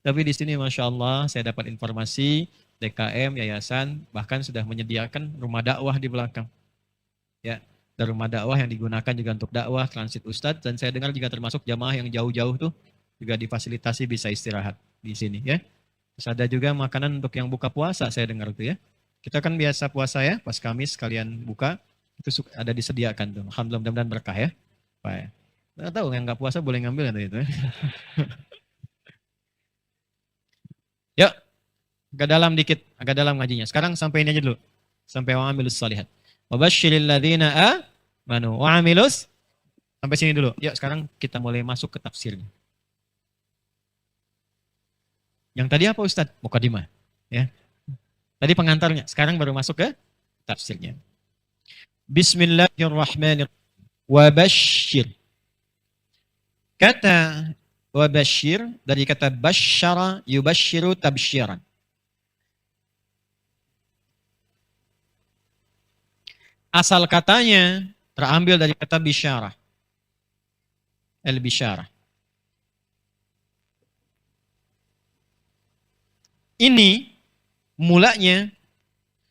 Tapi di sini Masya Allah saya dapat informasi DKM, yayasan bahkan sudah menyediakan rumah dakwah di belakang. Ya, dan rumah dakwah yang digunakan juga untuk dakwah transit Ustadz, dan saya dengar juga termasuk jamaah yang jauh-jauh tuh juga difasilitasi bisa istirahat di sini ya. Terus ada juga makanan untuk yang buka puasa saya dengar tuh ya. Kita kan biasa puasa ya, pas Kamis kalian buka itu ada disediakan tuh. Alhamdulillah, mudah-mudahan berkah ya. Pak ya. Nggak tahu yang nggak puasa boleh ngambil atau itu ya. Yuk, agak dalam dikit, agak dalam ngajinya. Sekarang sampai ini aja dulu. Sampai wa'amilus salihat. Wabasyiril ladzina amanu wa'amilus. Sampai sini dulu. Yuk, sekarang kita mulai masuk ke tafsirnya. Yang tadi apa Ustadz? Mukadimah. Ya. Tadi pengantarnya, sekarang baru masuk ke tafsirnya. Bismillahirrahmanirrahim. Wabasyir. Kata wabasyir dari kata basyara yubasyiru tabsyiran. Asal katanya terambil dari kata bisyarah. Al-bisyarah. Ini mulanya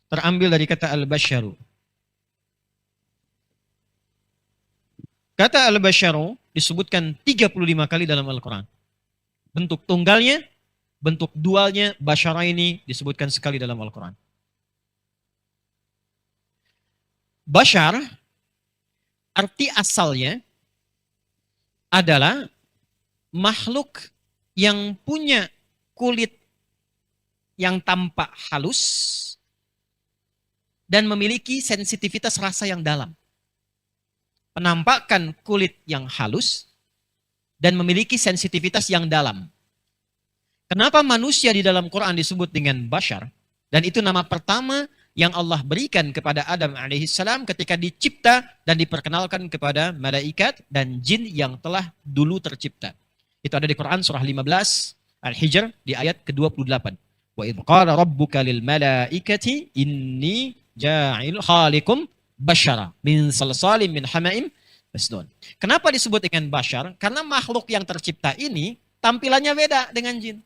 terambil dari kata al-basyaru. Kata al-basyaru disebutkan 35 kali dalam Al-Quran. Bentuk tunggalnya, bentuk dualnya, basyara ini disebutkan sekali dalam Al-Quran. Basyar arti asalnya adalah makhluk yang punya kulit yang tampak halus dan memiliki sensitivitas rasa yang dalam. Penampakan kulit yang halus dan memiliki sensitivitas yang dalam. Kenapa manusia di dalam Quran disebut dengan bashar? Dan itu nama pertama yang Allah berikan kepada Adam alaihissalam ketika dicipta dan diperkenalkan kepada malaikat dan jin yang telah dulu tercipta. Itu ada di Quran surah 15 Al-Hijr di ayat ke-28. Wa idh qala rabbuka lil malaikati inni ja'il khaliqum bashara min salsalim min hama'im masnun. Kenapa disebut dengan bashar? Karena makhluk yang tercipta ini tampilannya beda dengan jin.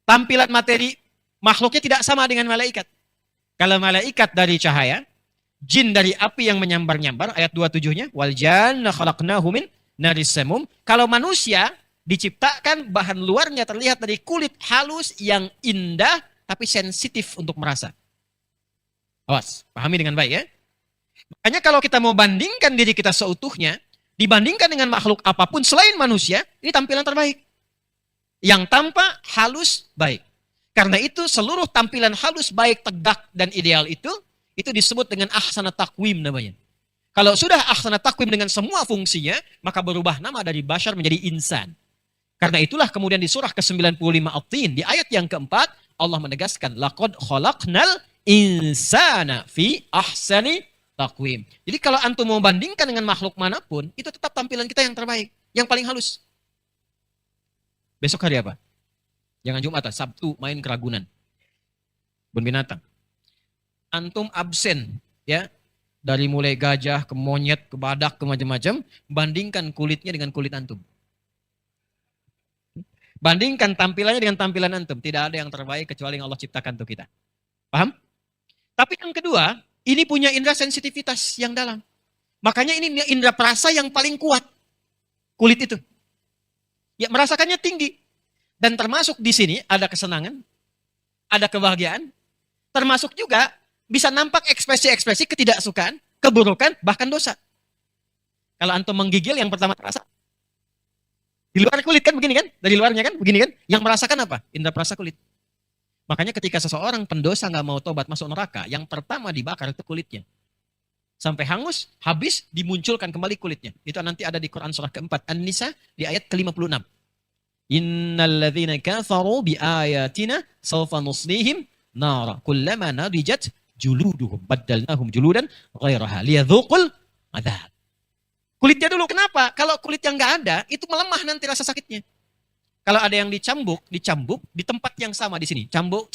Tampilan materi makhluknya tidak sama dengan malaikat. Kalau malaikat dari cahaya, jin dari api yang menyambar-nyambar, ayat 27-nya, wal janna khalaqnahu min naris samum. Kalau manusia diciptakan bahan luarnya terlihat dari kulit halus yang indah tapi sensitif untuk merasa. Awas, pahami dengan baik ya. Makanya kalau kita mau bandingkan diri kita seutuhnya, dibandingkan dengan makhluk apapun selain manusia, ini tampilan terbaik. Yang tampak halus baik. Karena itu seluruh tampilan halus baik, tegak dan ideal itu disebut dengan ahsana taqwim namanya. Kalau sudah ahsana taqwim dengan semua fungsinya, maka berubah nama dari bashar menjadi insan. Karena itulah kemudian di surah ke-95 At-Tin, di ayat yang keempat, Allah menegaskan, laqad khalaqnal insana fi ahsani taqwim. Jadi kalau antum mau bandingkan dengan makhluk manapun, itu tetap tampilan kita yang terbaik, yang paling halus. Besok hari apa? Jangan Jumat, Sabtu main keragunan. Kebun binatang. Antum absen, ya, dari mulai gajah ke monyet ke badak ke macam-macam, bandingkan kulitnya dengan kulit antum. Bandingkan tampilannya dengan tampilan antum. Tidak ada yang terbaik kecuali yang Allah ciptakan untuk kita. Paham? Tapi yang kedua, ini punya indera sensitivitas yang dalam. Makanya ini indera perasa yang paling kuat. Kulit itu. Ya, merasakannya tinggi. Dan termasuk di sini ada kesenangan, ada kebahagiaan, termasuk juga bisa nampak ekspresi-ekspresi ketidaksukaan, keburukan, bahkan dosa. Kalau antum menggigil yang pertama terasa. Di luar kulit kan begini kan? Dari luarnya kan begini kan? Yang merasakan apa? Indera perasa kulit. Makanya ketika seseorang pendosa nggak mau tobat masuk neraka, yang pertama dibakar itu kulitnya. Sampai hangus, habis, dimunculkan kembali kulitnya. Itu nanti ada di Quran surah keempat. An-Nisa di ayat ke-56. Innalladzina kafaru bi ayatina sawfa nuslihim nara kullama nadijat juluduhum baddalnahum juludan ghairaha liyadzuqul adzab. Kulitnya dulu, kenapa? Kalau kulit yang nggak ada, itu melemah nanti rasa sakitnya. Kalau ada yang dicambuk di tempat yang sama di sini, cambuk,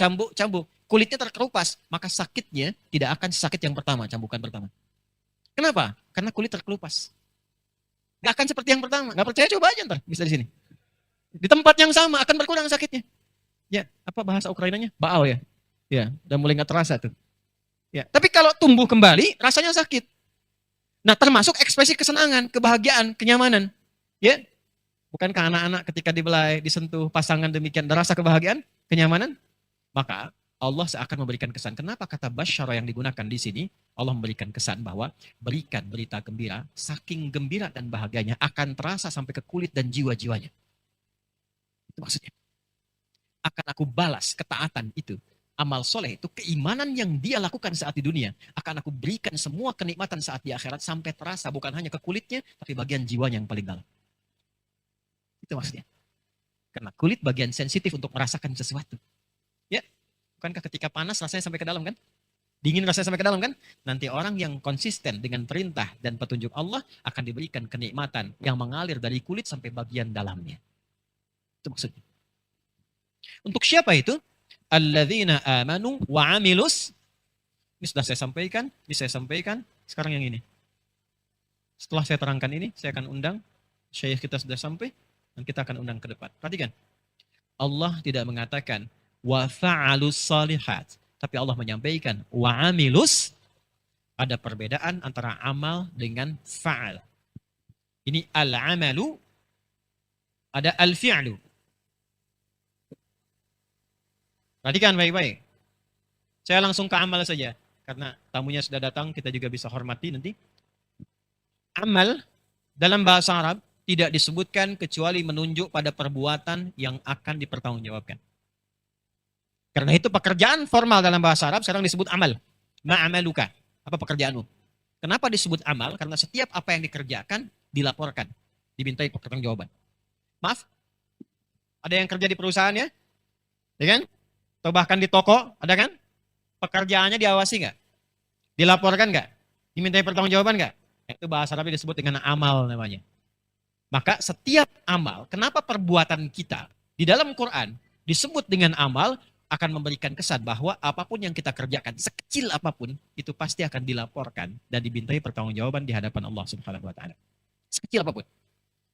kulitnya terkelupas, maka sakitnya tidak akan sakit yang pertama, cambukan pertama. Kenapa? Karena kulit terkelupas. Nggak akan seperti yang pertama. Nggak percaya, coba aja ntar, bisa di sini. Di tempat yang sama akan berkurang sakitnya. Ya, apa bahasa Ukrainanya? Baal ya. Ya, udah mulai nggak terasa tuh. Ya, tapi kalau tumbuh kembali, rasanya sakit. Nah, termasuk ekspresi kesenangan, kebahagiaan, kenyamanan. Ya, bukankah anak-anak ketika dibelai, disentuh pasangan demikian, ada rasa kebahagiaan, kenyamanan? Maka Allah seakan memberikan kesan. Kenapa kata basyara yang digunakan di sini? Allah memberikan kesan bahwa berikan berita gembira, saking gembira dan bahagianya akan terasa sampai ke kulit dan jiwa-jiwanya. Itu maksudnya. Akan aku balas ketaatan itu. Amal soleh itu keimanan yang dia lakukan saat di dunia. Akan aku berikan semua kenikmatan saat di akhirat sampai terasa bukan hanya ke kulitnya, tapi bagian jiwanya yang paling dalam. Itu maksudnya. Karena kulit bagian sensitif untuk merasakan sesuatu. Ya, bukankah ketika panas rasanya sampai ke dalam kan? Dingin rasanya sampai ke dalam kan? Nanti orang yang konsisten dengan perintah dan petunjuk Allah akan diberikan kenikmatan yang mengalir dari kulit sampai bagian dalamnya. Itu maksudnya. Untuk siapa itu? Alladzina amanu wa amilus. Ini sudah saya sampaikan, sekarang yang ini. Setelah saya terangkan ini, saya akan undang syekh kita sudah sampai dan kita akan undang ke depan. Perhatikan. Allah tidak mengatakan wa fa'alus salihat, tapi Allah menyampaikan wa amilus. Ada perbedaan antara amal dengan fa'al. Ini al-amalu, ada al-fi'lu. Perhatikan baik-baik. Saya langsung ke amal saja. Karena tamunya sudah datang, kita juga bisa hormati nanti. Amal dalam bahasa Arab tidak disebutkan kecuali menunjuk pada perbuatan yang akan dipertanggungjawabkan. Karena itu pekerjaan formal dalam bahasa Arab sekarang disebut amal. Ma'amaluka. Apa pekerjaanmu? Kenapa disebut amal? Karena setiap apa yang dikerjakan dilaporkan, dimintai pertanggungjawaban. Maaf, ada yang kerja di perusahaan ya? Ya kan? Atau bahkan di toko, ada kan? Pekerjaannya diawasi nggak? Dilaporkan nggak? Dimintai pertanggungjawaban nggak? Itu bahasa Arab disebut dengan amal namanya. Maka setiap amal, kenapa perbuatan kita di dalam Quran disebut dengan amal, akan memberikan kesan bahwa apapun yang kita kerjakan, sekecil apapun, itu pasti akan dilaporkan dan dimintai pertanggungjawaban di hadapan Allah Subhanahu wa taala. Sekecil apapun.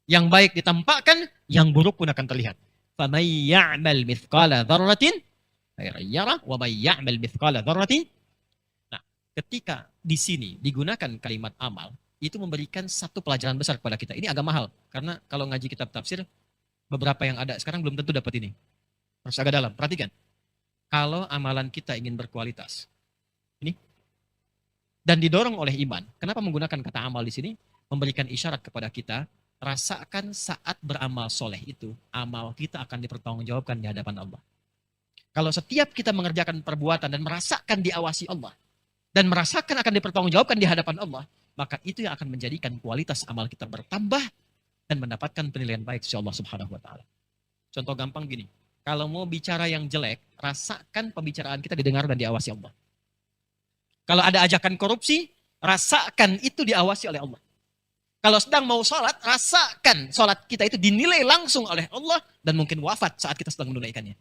Yang baik ditampakkan, yang buruk pun akan terlihat. فَمَنْ يَعْمَلْ مِثْقَالَ ذَرَّةٍ خَيْرًا يَرَهُ وَمَنْ يَعْمَلْ مِثْقَالَ ذَرَّةٍ. Nah, ketika di sini digunakan kalimat amal, itu memberikan satu pelajaran besar kepada kita. Ini agak mahal, karena kalau ngaji kitab tafsir, beberapa yang ada sekarang belum tentu dapat ini. Harus agak dalam, perhatikan. Kalau amalan kita ingin berkualitas, ini, dan didorong oleh iman, kenapa menggunakan kata amal di sini? Memberikan isyarat kepada kita, rasakan saat beramal soleh itu, amal kita akan dipertanggungjawabkan di hadapan Allah. Kalau setiap kita mengerjakan perbuatan dan merasakan diawasi Allah, dan merasakan akan dipertanggungjawabkan di hadapan Allah, maka itu yang akan menjadikan kualitas amal kita bertambah dan mendapatkan penilaian baik sisi Allah Subhanahu wa taala. Contoh gampang gini, kalau mau bicara yang jelek, rasakan pembicaraan kita didengar dan diawasi Allah. Kalau ada ajakan korupsi, rasakan itu diawasi oleh Allah. Kalau sedang mau sholat, rasakan sholat kita itu dinilai langsung oleh Allah dan mungkin wafat saat kita sedang menunaikannya.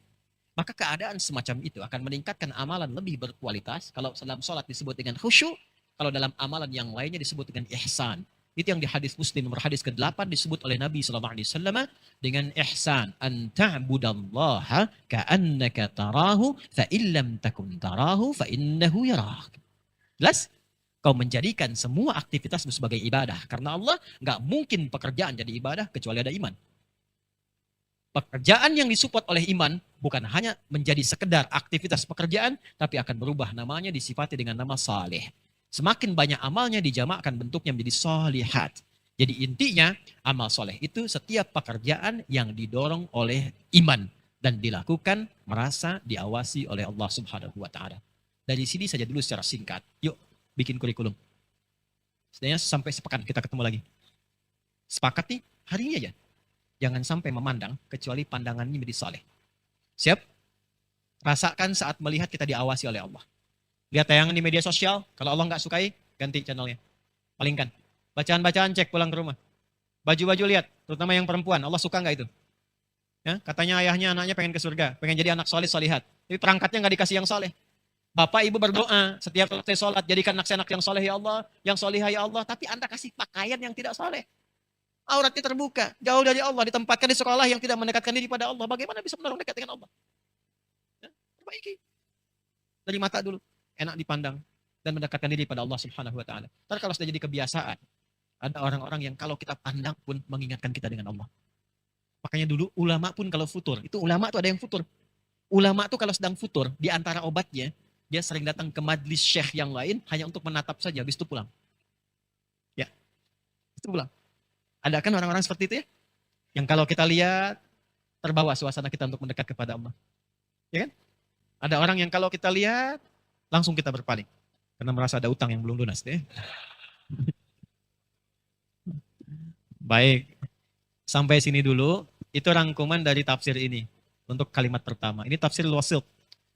Maka keadaan semacam itu akan meningkatkan amalan lebih berkualitas. Kalau dalam sholat disebut dengan khusyuk, kalau dalam amalan yang lainnya disebut dengan ihsan. Itu yang di hadis Muslim nomor hadis ke-8 disebut oleh Nabi SAW dengan ihsan. An ta'budallaha ka'annaka tarahu fa illam takun tarahu fa innahu yarak. Jelas? Kau menjadikan semua aktivitasmu sebagai ibadah. Karena Allah nggak mungkin pekerjaan jadi ibadah kecuali ada iman. Pekerjaan yang disupport oleh iman bukan hanya menjadi sekedar aktivitas pekerjaan, tapi akan berubah namanya disifati dengan nama saleh. Semakin banyak amalnya dijamakkan bentuknya menjadi solihat. Jadi intinya amal soleh itu setiap pekerjaan yang didorong oleh iman dan dilakukan merasa diawasi oleh Allah Subhanahu wa taala. Dari sini saja dulu secara singkat. Yuk bikin kurikulum. Sebenarnya sampai sepekan kita ketemu lagi. Sepakat nih hari ini aja. Jangan sampai memandang kecuali pandangannya menjadi soleh. Siap? Rasakan saat melihat kita diawasi oleh Allah. Lihat tayangan di media sosial, kalau Allah nggak sukai, ganti channelnya. Palingkan. Bacaan-bacaan cek pulang ke rumah. Baju-baju lihat, terutama yang perempuan, Allah suka nggak itu? Ya, katanya ayahnya, anaknya pengen ke surga, pengen jadi anak soleh, solihat. Tapi perangkatnya nggak dikasih yang soleh. Bapak ibu berdoa, setiap selesai sholat, jadikan anak saya anak yang soleh ya Allah, yang solihah ya Allah, tapi Anda kasih pakaian yang tidak soleh. Auratnya terbuka, jauh dari Allah, ditempatkan di sekolah yang tidak mendekatkan diri pada Allah. Bagaimana bisa menolong dekat dengan Allah? Ya, perbaiki. Dari mata dulu. Enak dipandang dan mendekatkan diri pada Allah Subhanahu wa taala. Ntar kalau sudah jadi kebiasaan, ada orang-orang yang kalau kita pandang pun mengingatkan kita dengan Allah. Makanya dulu ulama pun kalau futur, itu ulama tuh ada yang futur. Ulama tuh kalau sedang futur, di antara obatnya, dia sering datang ke majlis syekh yang lain hanya untuk menatap saja, habis itu pulang. Ya, itu pulang. Ada kan orang-orang seperti itu ya? Yang kalau kita lihat, terbawa suasana kita untuk mendekat kepada Allah. Ya kan? Ada orang yang kalau kita lihat, langsung kita berpaling. Karena merasa ada utang yang belum lunas. Ya. Baik. Sampai sini dulu. Itu rangkuman dari tafsir ini. Untuk kalimat pertama. Ini tafsir Al-Wasit.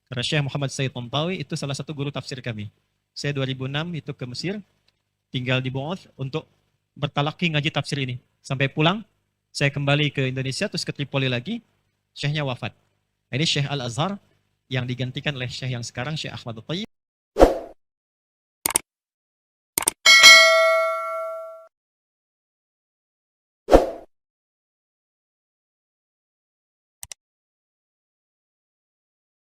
Karena Syekh Muhammad Said Tantawi itu salah satu guru tafsir kami. Saya 2006 itu ke Mesir. Tinggal di Bu'ath untuk bertalaki ngaji tafsir ini. Sampai pulang. Saya kembali ke Indonesia. Terus ke Tripoli lagi. Syekhnya wafat. Ini Syekh Al-Azhar. Yang digantikan oleh Syekh yang sekarang Syekh Ahmad Al-Tayyib.